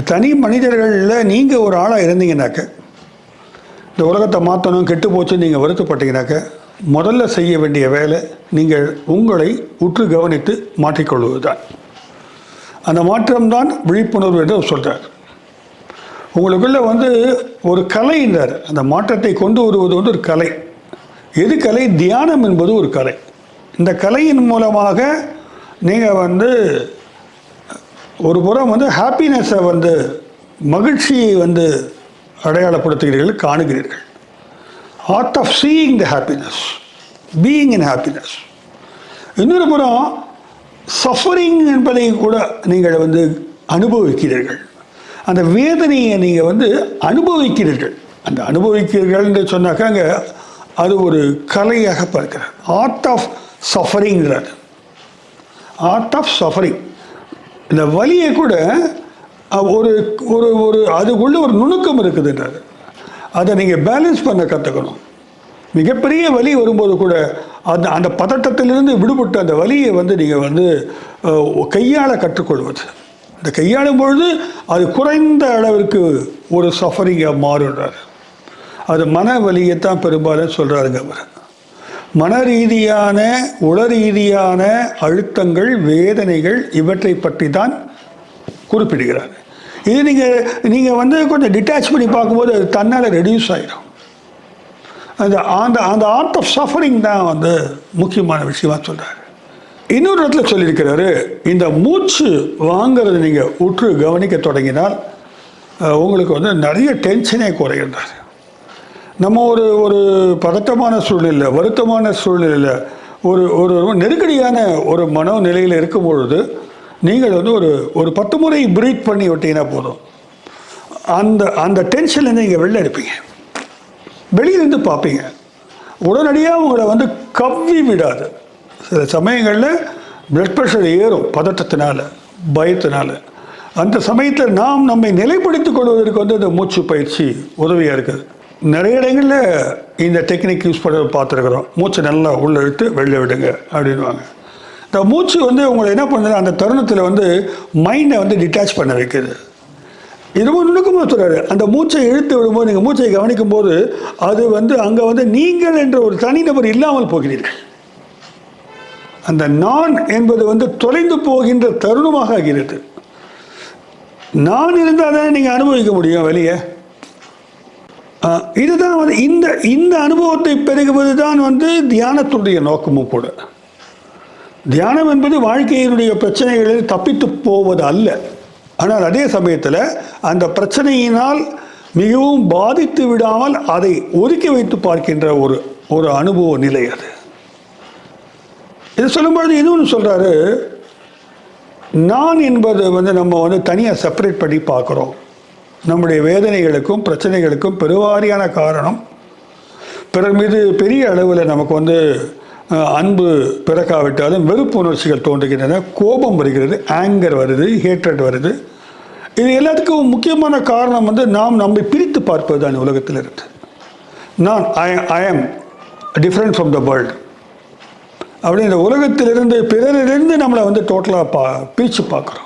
தனி மனிதர்களில் நீங்கள் ஒரு ஆளாக இருந்தீங்கன்னாக்க, இந்த உலகத்தை மாற்றணும், கெட்டு போச்சுன்னு நீங்கள் வருத்தப்பட்டீங்கன்னாக்க, முதல்ல செய்ய வேண்டிய வேலை நீங்கள் உங்களை உற்று கவனித்து மாற்றிக்கொள்வது தான். அந்த மாற்றம்தான் விழிப்புணர்வு என்று சொல்கிறார். உங்களுக்குள்ள வந்து ஒரு கலைன்றார். அந்த மாற்றத்தை கொண்டு வருவது வந்து ஒரு கலை. எது கலை? தியானம் என்பது ஒரு கலை. இந்த கலையின் மூலமாக நீங்கள் வந்து ஒரு புறம் வந்து ஹாப்பினஸை வந்து மகிழ்ச்சியை வந்து அடையாளப்படுத்துகிறீர்கள், காணுகிறீர்கள். Art of seeing the happiness, being in happiness. இன்னொரு புறம் சஃபரிங் என்பதை கூட நீங்கள் வந்து அனுபவிக்கிறீர்கள். அந்த வேதனையை நீங்கள் வந்து அனுபவிக்கிறீர்கள். அந்த அனுபவிக்கிறீர்கள் என்று சொன்னாக்காங்க அது ஒரு கலையாக பார்க்கிறார். ஆர்ட் ஆஃப் சஃபரிங்கிறார். Art of suffering. இந்த வலியை கூட ஒரு ஒரு ஒரு அதுக்குள்ள ஒரு நுணுக்கம் இருக்குதுன்றார். அதை நீங்கள் பேலன்ஸ் பண்ண கற்றுக்கணும். மிகப்பெரிய வலி வரும்போது கூட அந்த அந்த பதட்டத்திலிருந்து விடுபட்டு அந்த வலியை வந்து நீங்கள் வந்து கையாள கற்றுக்கொள்வது. இந்த கையாளும் பொழுது அது குறைந்த அளவிற்கு ஒரு சஃபரிங்காக மாறுன்றார். அது மன வலியைத்தான் பெரும்பாலும் சொல்கிறாருங்க அவர். மன ரீதியான உள ரீதியான அழுத்தங்கள், வேதனைகள் இவற்றை பற்றி தான் குறிப்பிடுகிறார். இது நீங்கள் வந்து கொஞ்சம் டிட்டாச் பண்ணி பார்க்கும்போது அது தன்னால் ரெடியூஸ் ஆகிடும். அந்த அந்த அந்த ஆர்ட் ஆஃப் சஃபரிங் தான் வந்து முக்கியமான விஷயமாக சொல்கிறார். இன்னொரு இடத்துல சொல்லியிருக்கிறாரு, இந்த மூச்சு வாங்கிறது நீங்கள் உற்று கவனிக்க தொடங்கினால் உங்களுக்கு வந்து நிறைய டென்ஷனே குறைகின்றார். நம்ம ஒரு ஒரு பதட்டமான சூழ்நிலை, வருத்தமான சூழ்நிலையில் ஒரு ஒரு நெருக்கடியான ஒரு மனோநிலையில் இருக்கும் பொழுது நீங்கள் வந்து ஒரு 10 முறை பிரீத் பண்ணி விட்டீங்கன்னா போதும். அந்த அந்த டென்ஷன்லேருந்து நீங்கள் வெளில எடுப்பீங்க, வெளியிலேருந்து பார்ப்பீங்க. உடனடியாக உங்களை வந்து கவ்வி விடாது. சில சமயங்களில் பிளட் ப்ரெஷர் ஏறும் பதட்டத்தினால, பயத்தினால. அந்த சமயத்தில் நாம் நம்மை நிலைப்படுத்திக் கொள்வதற்கு வந்து இந்த மூச்சு பயிற்சி உதவியாக இருக்குது. நிறைய இடங்களில் இந்த டெக்னிக் யூஸ் பண்ண பார்த்துருக்குறோம். மூச்சை நல்லா உள்ளே இழுத்து வெளில விடுங்க அப்படின்வாங்க. இந்த மூச்சு வந்து உங்களை என்ன பண்ணுது, அந்த தருணத்தில் வந்து மைண்டை வந்து டிட்டாச் பண்ண வைக்குது. இதுவும் நுணுக்கமாக சொல்கிறாரு. அந்த மூச்சை இழுத்து விடும்போது, நீங்கள் மூச்சை கவனிக்கும் போது அது வந்து அங்கே வந்து நீங்கள் என்ற ஒரு தனிநபர் இல்லாமல் போகிறீர்கள். அந்த நான் என்பது வந்து தொலைந்து போகின்ற தருணமாக ஆகிறது. நான் இருந்தால் தானே நீங்கள் அனுபவிக்க முடியும் வெளியே. இதுதான் வந்து இந்த இந்த அனுபவத்தை பெருகுவது தான் வந்து தியானத்துடைய நோக்கமும் கூட. தியானம் என்பது வாழ்க்கையினுடைய பிரச்சனைகளில் தப்பித்து போவது அல்ல. ஆனால் அதே சமயத்தில் அந்த பிரச்சனையினால் மிகவும் பாதித்து விடாமல் அதை ஒதுக்கி வைத்து பார்க்கின்ற ஒரு அனுபவ நிலை அது. இது சொல்லும்பொழுது இன்னொன்று சொல்கிறாரு, நான் என்பது வந்து நம்ம வந்து தனியாக செப்பரேட் பண்ணி பார்க்குறோம். நம்முடைய வேதனைகளுக்கும் பிரச்சனைகளுக்கும் பெருவாரியான காரணம் பிறர் மீது பெரிய அளவில் நமக்கு வந்து அன்பு பிறக்காவிட்டாலும் வெறுப்பு உணர்ச்சிகள் தோன்றுகின்றன, கோபம் வருகிறது, ஆங்கர் வருது, ஹேட்ரட் வருது. இது எல்லாத்துக்கும் முக்கியமான காரணம் வந்து நாம் நம்மை பிரித்து பார்ப்பது தான் உலகத்தில் இருந்து. நான் ஐ ஆம் டிஃப்ரெண்ட் ஃப்ரம் த வேர்ல்டு அப்படி இந்த உலகத்திலிருந்து பிறரிலிருந்து நம்மளை வந்து டோட்டலாக பிரித்து பார்க்குறோம்.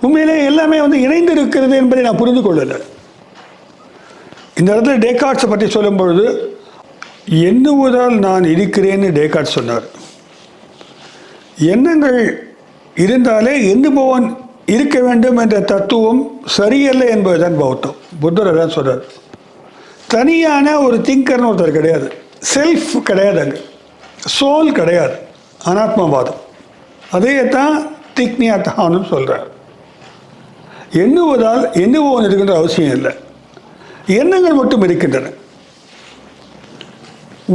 உண்மையிலே எல்லாமே வந்து இணைந்து இருக்கிறது என்பதை நான் புரிந்து கொள்ளலை. இந்த இடத்துல டேகார்ட்ஸை பற்றி சொல்லும் பொழுது, எண்ணுவதால் நான் இருக்கிறேன்னு டேகார்ட் சொன்னார். எண்ணங்கள் இருந்தாலே எண்ணுபவன் இருக்க வேண்டும் என்ற தத்துவம் சரியல்ல என்பதுதான் பௌத்தம். புத்தர் தான் சொல்றார். தனியான ஒரு திங்கர்னு ஒருத்தர் கிடையாது, செல்ஃப் கிடையாது, அங்கே சோல் கிடையாது, அனாத்மவாதம். அதே தான் திக்னியாத்தான்னு சொல்கிறார். எண்ணுவதால் எண்ணுபவன் இருக்கின்ற அவசியம் இல்லை, எண்ணங்கள் மட்டும் இருக்கின்றன.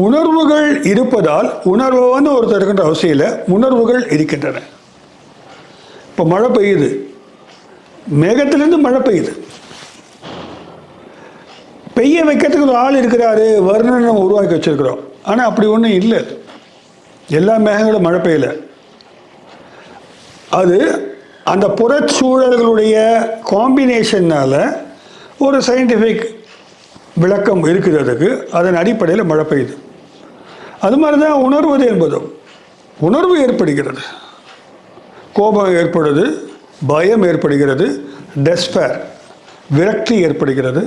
உணர்வுகள் இருப்பதால் உணர்வன் ஒருத்தர் இருக்கின்ற அவசியம் இல்லை, உணர்வுகள் இருக்கின்றன. இப்போ மழை பெய்யுது, மேகத்திலிருந்து மழை பெய்யுது. பெய்ய வைக்கிறதுக்கு ஒரு ஆள் இருக்கிறாரு, வர்ணனை நம்ம உருவாக்கி வச்சிருக்கிறோம். ஆனால் அப்படி ஒன்றும் இல்லை. எல்லா மேகங்களும் மழை பெய்யலை. அது அந்த புறச்சூழல்களுடைய காம்பினேஷனால் ஒரு சயின்டிஃபிக் விளக்கம் இருக்குது அதுக்கு. அதன் அடிப்படையில் மழை பெய்யுது. அது மாதிரி தான் உணர்வது என்பதும். உணர்வு ஏற்படுகிறது, கோபம் ஏற்படுது, பயம் ஏற்படுகிறது, டெஸ்பேர் விரக்தி ஏற்படுகிறது.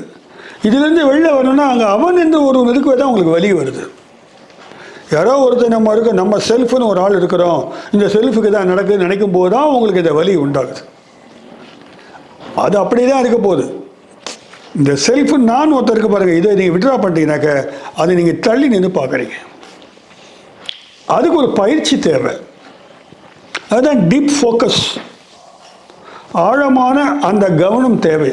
இதிலிருந்து வெளில வரணும்னா அங்கே அவன் என்று ஒரு இருக்குவே தான் உங்களுக்கு வலி வருது. யாரோ ஒருத்தர் நம்ம இருக்க, நம்ம செல்ஃப்னு ஒரு ஆள் இருக்கிறோம், இந்த செல்ஃபுக்கு தான் நடக்குதுன்னு நினைக்கும் போது தான் உங்களுக்கு இந்த வலி உண்டாகுது. அது அப்படி தான் இருக்க போகுது. இந்த செல்ஃபு நான் ஒருத்தருக்கு பாருங்கள், இதை நீங்கள் விட்ரா பண்ணிட்டீங்கன்னாக்க அதை நீங்கள் தள்ளி நின்று பார்க்குறீங்க. அதுக்கு ஒரு பயிற்சி தேவை. அதுதான் டீப் ஃபோக்கஸ், ஆழமான அந்த கவனம் தேவை.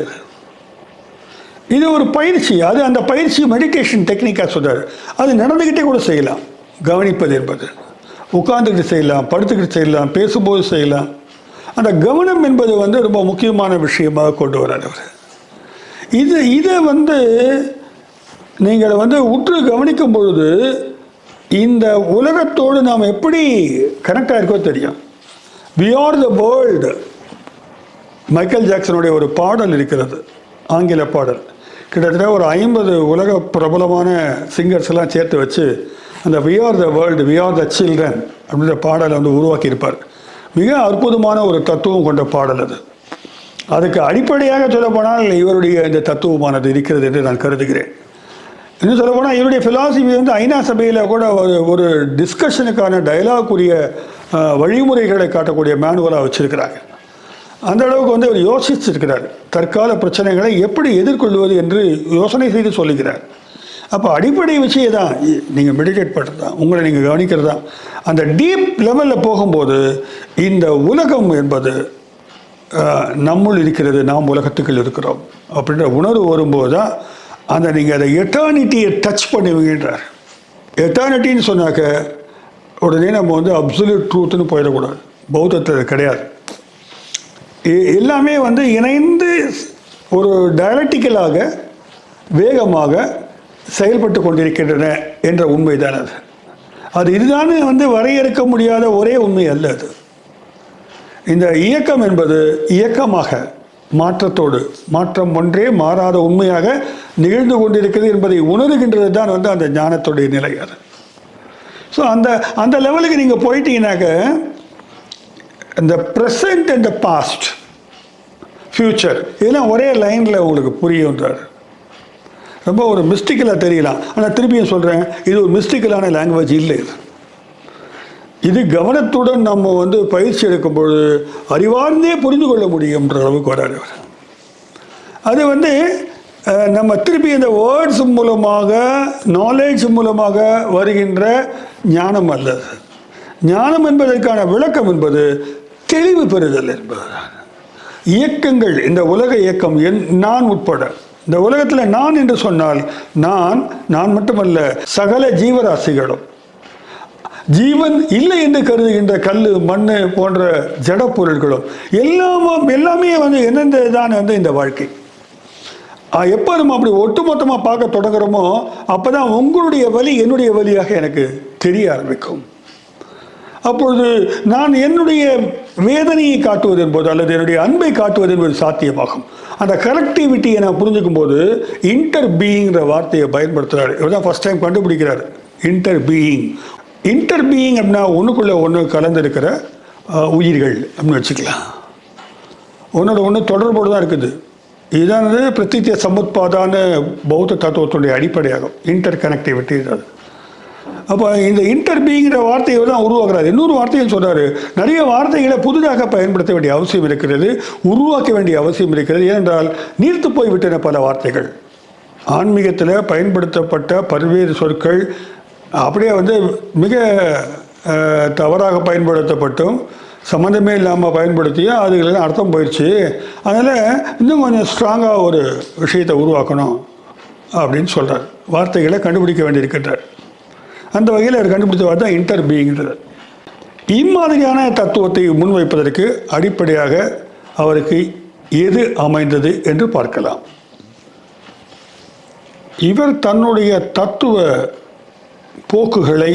இது ஒரு பயிற்சி. அது அந்த பயிற்சி மெடிடேஷன் டெக்னிக்காக சொல்கிறார். அது நடந்துக்கிட்டே கூட செய்யலாம். கவனிப்பது என்பது உட்கார்ந்துக்கிட்டு செய்யலாம், படுத்துக்கிட்டு செய்யலாம், பேசும்போது செய்யலாம். அந்த கவனம் என்பது ரொம்ப முக்கியமான விஷயமாக கொண்டு வரார் அவர். இதை நீங்கள் உற்று கவனிக்கும் பொழுது இந்த உலகத்தோடு நாம் எப்படி கனெக்டாக இருக்கோ தெரியும். We are the world. Michael ஜாக்சனுடைய ஒரு பாடல் இருக்கிறது, ஆங்கில பாடல். கிட்டத்தட்ட ஒரு 50 உலக பிரபலமான சிங்கர்ஸ் எல்லாம் சேர்த்து வச்சு அந்த we are the world, we are the children அப்படின்ற பாடலை உருவாக்கியிருப்பார். மிக அற்புதமான ஒரு தத்துவம் கொண்ட பாடல் அது. அதுக்கு அடிப்படையாக சொல்லப்போனால் இவருடைய இந்த தத்துவமானது இருக்கிறது என்று நான் கருதுகிறேன். இன்னும் சொல்லப்போனால் இவருடைய ஃபிலாசபி ஐநா சபையில் கூட ஒரு டிஸ்கஷனுக்கான டயலாக்குரிய வழிமுறைகளை காட்டக்கூடிய மேனுவலாக வச்சுருக்கிறாங்க. அந்த அளவுக்கு அவர் யோசிச்சிருக்கிறார். தற்கால பிரச்சனைகளை எப்படி எதிர்கொள்வது என்று யோசனை செய்து சொல்லுகிறார். அப்போ அடிப்படை விஷயம் தான் நீங்கள் மெடிடேட் பண்ணுறது தான், உங்களை நீங்கள் கவனிக்கிறது தான். அந்த டீப் லெவலில் போகும்போது இந்த உலகம் என்பது நம்முள் இருக்கிறது, நாம் உலகத்துக்குள் இருக்கிறோம் அப்படின்ற உணர்வு வரும்போது தான் நீங்கள் அதை எட்டர்னிட்டியை டச் பண்ணுவீங்கன்றார். எட்டர்னிட்டின்னு சொன்னாக்க உடனே நம்ம அப்சல்யூட் ட்ரூத்துன்னு போயிடக்கூடாது. பௌத்தத்தில் கிடையாது. எல்லாமே இணைந்து ஒரு டயலக்டிக்கலாக வேகமாக செயல்பட்டு கொண்டிருக்கின்றன என்ற உண்மைதான் அது. அது இதுதான் வரையறுக்க முடியாத ஒரே உண்மை அல்ல அது. இந்த இயக்கம் என்பது இயக்கமாக மாற்றத்தோடு, மாற்றம் ஒன்றே மாறாத உண்மையாக நிகழ்ந்து கொண்டிருக்கிறது என்பதை உணர்கின்றது தான் அந்த ஞானத்துடைய நிலை அது. ஸோ அந்த லெவலுக்கு நீங்கள் போயிட்டீங்கன்னாக்க இந்த present and the past, future இதெல்லாம் ஒரே லைனில் உங்களுக்கு புரியுன்றார். ரொம்ப ஒரு மிஸ்டிக்கலாக தெரியலாம். ஆனால் திருப்பியும் சொல்கிறேன், இது ஒரு மிஸ்டிக்கலான லாங்குவேஜ் இல்லை. இது கவனத்துடன் நம்ம பயிற்சி எடுக்கும்பொழுது அறிவார்ந்தே புரிந்து கொள்ள முடியும்ன்ற அளவுக்கு வராது. அது நம்ம திருப்பி இந்த வேர்ட்ஸ் மூலமாக, நாலேஜ் மூலமாக வருகின்ற ஞானம் அல்ல. ஞானம் என்பதற்கான விளக்கம் என்பது தெளிவு பெறுதல் என்பது. இயக்கங்கள், இந்த உலக இயக்கம் நான் உட்பட இந்த உலகத்தில் நான் என்று சொன்னால் நான் மட்டுமல்ல, சகல ஜீவராசிகளும், ஜீவன் இல்லை என்று கருதுகின்ற கல், மண் போன்ற ஜட பொருட்களும் எல்லாமே என்னென்ன தான் இந்த வாழ்க்கை. எப்போ நம்ம அப்படி ஒட்டுமொத்தமாக பார்க்க தொடங்குறோமோ அப்போ தான் உங்களுடைய வலி என்னுடைய வலியாக எனக்கு தெரிய ஆரம்பிக்கும். அப்பொழுது நான் என்னுடைய வேதனையை காட்டுவது என்பது அல்லது என்னுடைய அன்பை காட்டுவது என்பது சாத்தியமாகும். அந்த கனெக்டிவிட்டியை நான் புரிஞ்சுக்கும் போது இன்டர் பீயிங்கிற வார்த்தையை பயன்படுத்துகிறார். இவர் தான் ஃபர்ஸ்ட் டைம் கண்டுபிடிக்கிறார் இன்டர் பீயிங். இன்டர் பீயிங் அப்படின்னா ஒன்றுக்குள்ளே ஒன்று கலந்துருக்கிற உயிர்கள் அப்படின்னு வச்சுக்கலாம். ஒன்றோட ஒன்று தொடர்போடு தான் இருக்குது. இதானது பிரத்தித்திய சமுத்பாதான பௌத்த தத்துவத்துடைய அடிப்படையாகும். இன்டர் கனெக்டிவிட்டி அது. அப்போ இந்த இன்டர் பீயிங்கிற வார்த்தையை தான் உருவாக்குறாரு. இன்னொரு வார்த்தையில் சொல்கிறாரு, நிறைய வார்த்தைகளை புதிதாக பயன்படுத்த வேண்டிய அவசியம் இருக்கிறது, உருவாக்க வேண்டிய அவசியம் இருக்கிறது. ஏனென்றால் நீர்த்து போய்விட்டன பல வார்த்தைகள். ஆன்மீகத்தில் பயன்படுத்தப்பட்ட பல்வேறு சொற்கள் அப்படியே மிக தவறாக பயன்படுத்தப்பட்டும் சம்மந்தமே இல்லாமல் பயன்படுத்தியும் அதுகளெல்லாம் அர்த்தம் போயிடுச்சு. அதனால் இன்னும் கொஞ்சம் ஸ்ட்ராங்காக ஒரு விஷயத்தை உருவாக்கணும் அப்படின்னு சொல்கிறார். வார்த்தைகளை கண்டுபிடிக்க வேண்டியிருக்கின்றார். அந்த வகையில் அவர் கண்டுபிடித்த வார்த்தை தான் இன்டர் பீயிங்கிறது. இம்மாதிரியான தத்துவத்தை முன்வைப்பதற்கு அடிப்படையாக அவருக்கு எது அமைந்தது என்று பார்க்கலாம். இவர் தன்னுடைய தத்துவ போக்குகளை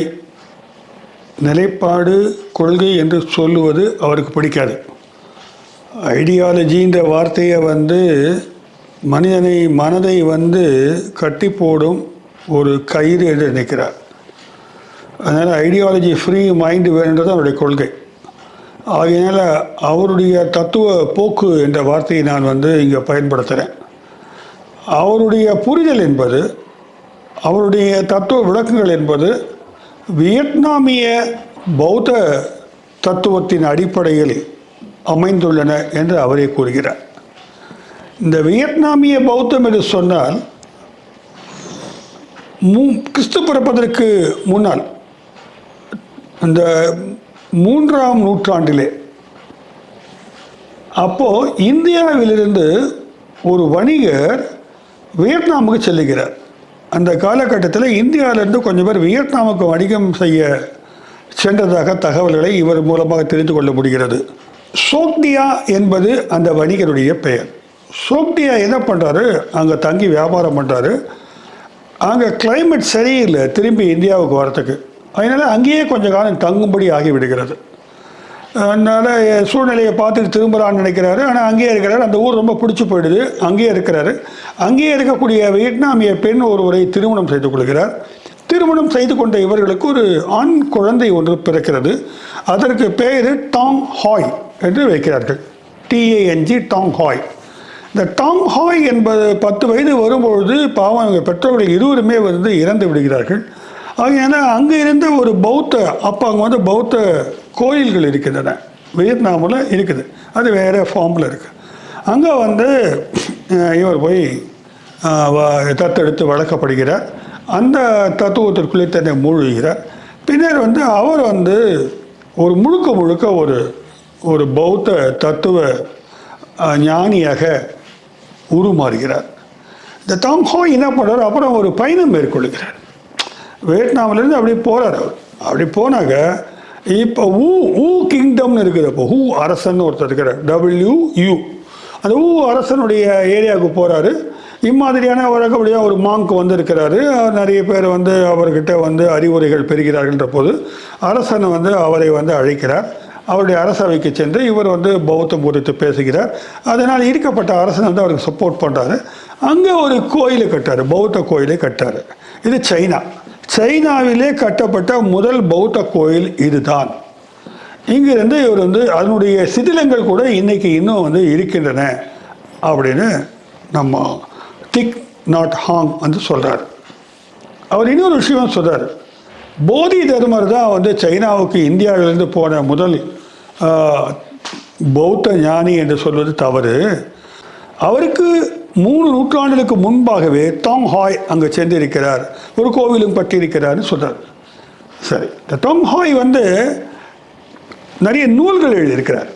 நிலைப்பாடு, கொள்கை என்று சொல்லுவது அவருக்கு பிடிக்காது. ஐடியாலஜின்ற வார்த்தையை மனதை கட்டி போடும் ஒரு கயிறு என்று நினைக்கிறார். அதனால் ஐடியாலஜி ஃப்ரீ மைண்டு வேணுன்றது அவருடைய கொள்கை. ஆகையினால அவருடைய தத்துவ போக்கு என்ற வார்த்தையை நான் இங்கே பயன்படுத்துகிறேன். அவருடைய புரிதல் என்பது, அவருடைய தத்துவ விளக்கங்கள் என்பது வியட்நாமிய பௌத்த தத்துவத்தின் அடிப்படையில் அமைந்துள்ளன என்று அவரே கூறுகிறார். இந்த வியட்நாமிய பௌத்தம் என்று சொன்னால் கிறிஸ்து பிறப்பதற்கு முன்னால் அந்த 3ஆம் நூற்றாண்டிலே அப்போது இந்தியாவிலிருந்து ஒரு வணிகர் வியட்நாமுக்கு செல்லுகிறார். அந்த காலகட்டத்தில் இந்தியாவிலிருந்து கொஞ்சம் பேர் வியட்நாமுக்கு வணிகம் செய்ய சென்றதாக தகவல்களை இவர் மூலமாக தெரிந்து கொள்ள முடிகிறது. சோக்டியா என்பது அந்த வணிகருடைய பெயர். சோக்டியா என்ன பண்ணுறாரு, அங்கே தங்கி வியாபாரம் பண்ணுறாரு. அங்கே கிளைமேட் சரியில்லை திரும்பி இந்தியாவுக்கு வரத்துக்கு. அதனால் அங்கேயே கொஞ்சம் காலம் தங்கும்படி ஆகிவிடுகிறது. அதனால் சூழ்நிலையை பார்த்துட்டு திரும்பலான்னு நினைக்கிறாரு. ஆனால் அங்கேயே இருக்கிறாரு. அந்த ஊர் ரொம்ப பிடிச்சி போயிடுது. அங்கேயே இருக்கிறாரு. அங்கேயே இருக்கக்கூடிய வியட்நாமிய பெண் ஒருவரை திருமணம் செய்து கொள்கிறார். திருமணம் செய்து கொண்ட இவர்களுக்கு ஒரு ஆண் குழந்தை ஒன்று பிறக்கிறது. அதற்கு பெயர் டாங் ஹாய் என்று வைக்கிறார்கள். TANG Tang Hai. இந்த டாங் ஹாய் என்பது 10 வயது வரும்பொழுது பாவம் அவங்க பெற்றோர்கள் இருவருமே இறந்து விடுகிறார்கள். ஏன்னா அங்கே இருந்த ஒரு அப்போ அங்கே பௌத்த கோயில்கள் இருக்கின்றன, வியட்நாமில் இருக்குது. அது வேறு ஃபார்மில் இருக்குது. அங்கே இவர் போய் தத்தெடுத்து வளர்க்கப்படுகிறார். அந்த தத்துவத்திற்குள்ளே தன்னை மூழ்கிறார். பின்னர் அவர் ஒரு முழுக்க ஒரு பௌத்த தத்துவ ஞானியாக உருமாறுகிறார். இந்த டாங் ஹாய் என்ன பண்ணுறார், அப்புறம் ஒரு பயணம் மேற்கொள்கிறார். வியட்நாமிலேருந்து அப்படி போகிறார். அவர் அப்படி போனாக்க இப்போ ஊ கிங்டம்னு இருக்குது. அப்போ ஹூ அரசன் ஒருத்தர் இருக்கிறார், WU. அந்த அரசனுடைய ஏரியாவுக்கு போகிறாரு. இம்மாதிரியான ஒரு மாங்க் இருக்கிறாரு. நிறைய பேர் அவர்கிட்ட அறிவுரைகள் பெறுகிறார்கள்ன்ற போது அரசன் அவரை அழைக்கிறார். அவருடைய அரசவைக்கு சென்று இவர் பௌத்தம் குறித்து பேசுகிறார். அதனால் ஈர்க்கப்பட்ட அரசன் அவருக்கு சப்போர்ட் பண்ணுறாரு. அங்கே ஒரு கோயிலை கட்டார், பௌத்த கோயிலை கட்டார். இது சைனாவிலே கட்டப்பட்ட முதல் பௌத்த கோயில் இதுதான். இங்கிருந்து இவர் அதனுடைய சிதிலங்கள் கூட இன்னைக்கு இன்னும் இருக்கின்றன அப்படின்னு நம்ம திக் நாட் ஹாங் சொல்கிறார். அவர் இன்னொரு விஷயம் சொல்கிறார். போதி தர்மர் தான் சைனாவுக்கு இந்தியாவிலிருந்து போன முதல் பௌத்த ஞானி என்று சொல்வது தவறு. அவருக்கு 3 நூற்றாண்டுகளுக்கு முன்பாகவே டாங் ஹாய் அங்கே சென்றிருக்கிறார், ஒரு கோவிலும் கட்டியிருக்கிறார்னு சொல்கிறார். சரி, இந்த டாங் ஹாய் நிறைய நூல்கள் எழுதியிருக்கிறார்.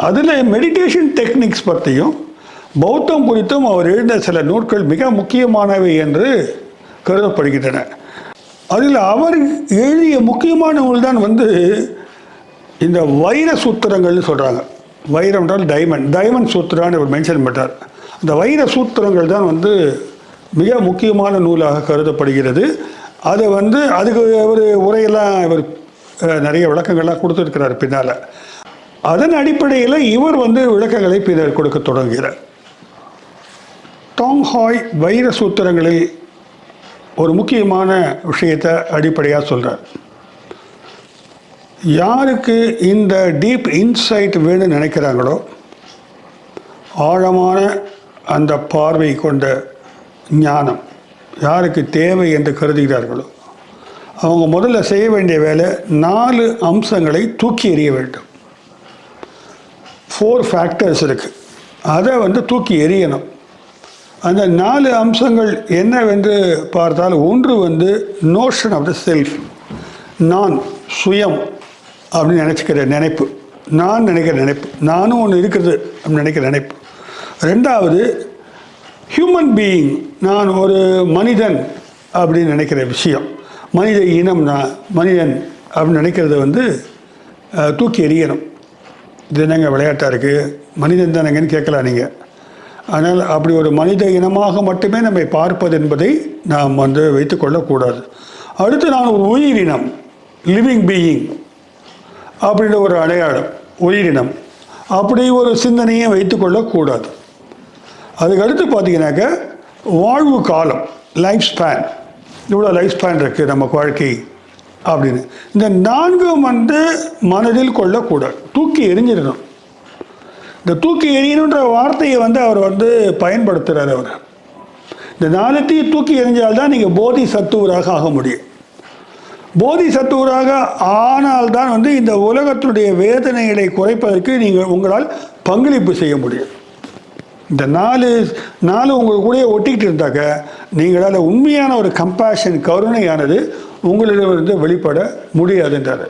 அதில் மெடிடேஷன் டெக்னிக்ஸ் பற்றியும் பௌத்தம் குறித்தும் அவர் எழுதின சில நூல்கள் மிக முக்கியமானவை என்று கருதப்படுகின்றன. அதில் அவர் எழுதிய முக்கியமான நூல் தான் இந்த வைர சூத்திரங்கள்னு சொல்கிறாங்க. வைரம் என்றால் டைமண்ட் சூத்திரான்னு அவர் மென்ஷன் பண்ணார். அந்த வைர சூத்திரங்கள் தான் மிக முக்கியமான நூலாக கருதப்படுகிறது. அதை அதுக்கு ஒரு உரையெல்லாம் இவர் நிறைய விளக்கங்கள்லாம் கொடுத்துருக்கிறார் பின்னால். அதன் அடிப்படையில் இவர் விளக்கங்களை பின்னர் கொடுக்க தொடங்குகிறார். டாங் ஹாய் வைர சூத்திரங்களில் ஒரு முக்கியமான விஷயத்தை அடிப்படையாக சொல்கிறார். யாருக்கு இந்த டீப் இன்சைட் வேணும்னு நினைக்கிறாங்களோ, ஆழமான அந்த பார்வை கொண்ட ஞானம் யாருக்கு தேவை என்று கருதுகிறார்களோ, அவங்க முதல்ல செய்ய வேண்டிய வேலை 4 அம்சங்களை தூக்கி எறிய வேண்டும். 4 ஃபேக்டர்ஸ் இருக்குது. அதை தூக்கி எறியணும். அந்த 4 அம்சங்கள் என்னவென்று பார்த்தால், ஒன்று நோஷன் ஆஃப் த செல்ஃப், நான் சுயம் அப்படின்னு நினச்சிக்கிற நினைப்பு, நான் நினைக்கிற நினைப்பு, நானும் ஒன்று இருக்குது அப்படின்னு நினைக்கிற நினைப்பு. 2வது ஹியூமன் பீயிங், நான் ஒரு மனிதன் அப்படின்னு நினைக்கிற விஷயம், மனித இனம், நான் மனிதன் அப்படின்னு நினைக்கிறத தூக்கி எறியணும். இது என்னங்க விளையாட்டாக இருக்குது, மனிதன் தானேங்கன்னு கேட்கலாம் நீங்கள். ஆனால் அப்படி ஒரு மனித இனமாக மட்டுமே நம்மை பார்ப்பது என்பதை நாம் வைத்துக்கொள்ளக்கூடாது. அடுத்து நான் ஒரு உயிரினம், லிவிங் பீயிங் அப்படின்ற ஒரு அடையாளம், உயிரினம், அப்படி ஒரு சிந்தனையை வைத்துக்கொள்ளக்கூடாது. அதுக்கு அடுத்து பார்த்தீங்கன்னாக்க வாழ்வு காலம், லைஃப் ஸ்பேன், இவ்வளோ லைஃப் ஸ்பேன் இருக்குது நம்ம வாழ்க்கை அப்படின்னு. இந்த 4ம் மனதில் கொள்ளக்கூடாது, தூக்கி எறிஞ்சிடணும். இந்த தூக்கி எறியணுன்ற வார்த்தையை அவர் பயன்படுத்துகிறார். அவர் இந்த 4த்தையும் தூக்கி எறிஞ்சால்தான் நீங்கள் போதி சத்துவராக ஆக முடியும். போதி சத்துவராக ஆனால்தான் இந்த உலகத்தினுடைய வேதனைகளை குறைப்பதற்கு உங்களால் பங்களிப்பு செய்ய முடியும். இந்த நாலு உங்களுக்கு கூட ஒட்டிக்கிட்டு இருந்தாக்க நீங்களால் உண்மையான ஒரு கம்பேஷன், கருணையானது உங்களிடமிருந்து வெளிப்பட முடியாதுன்றார்.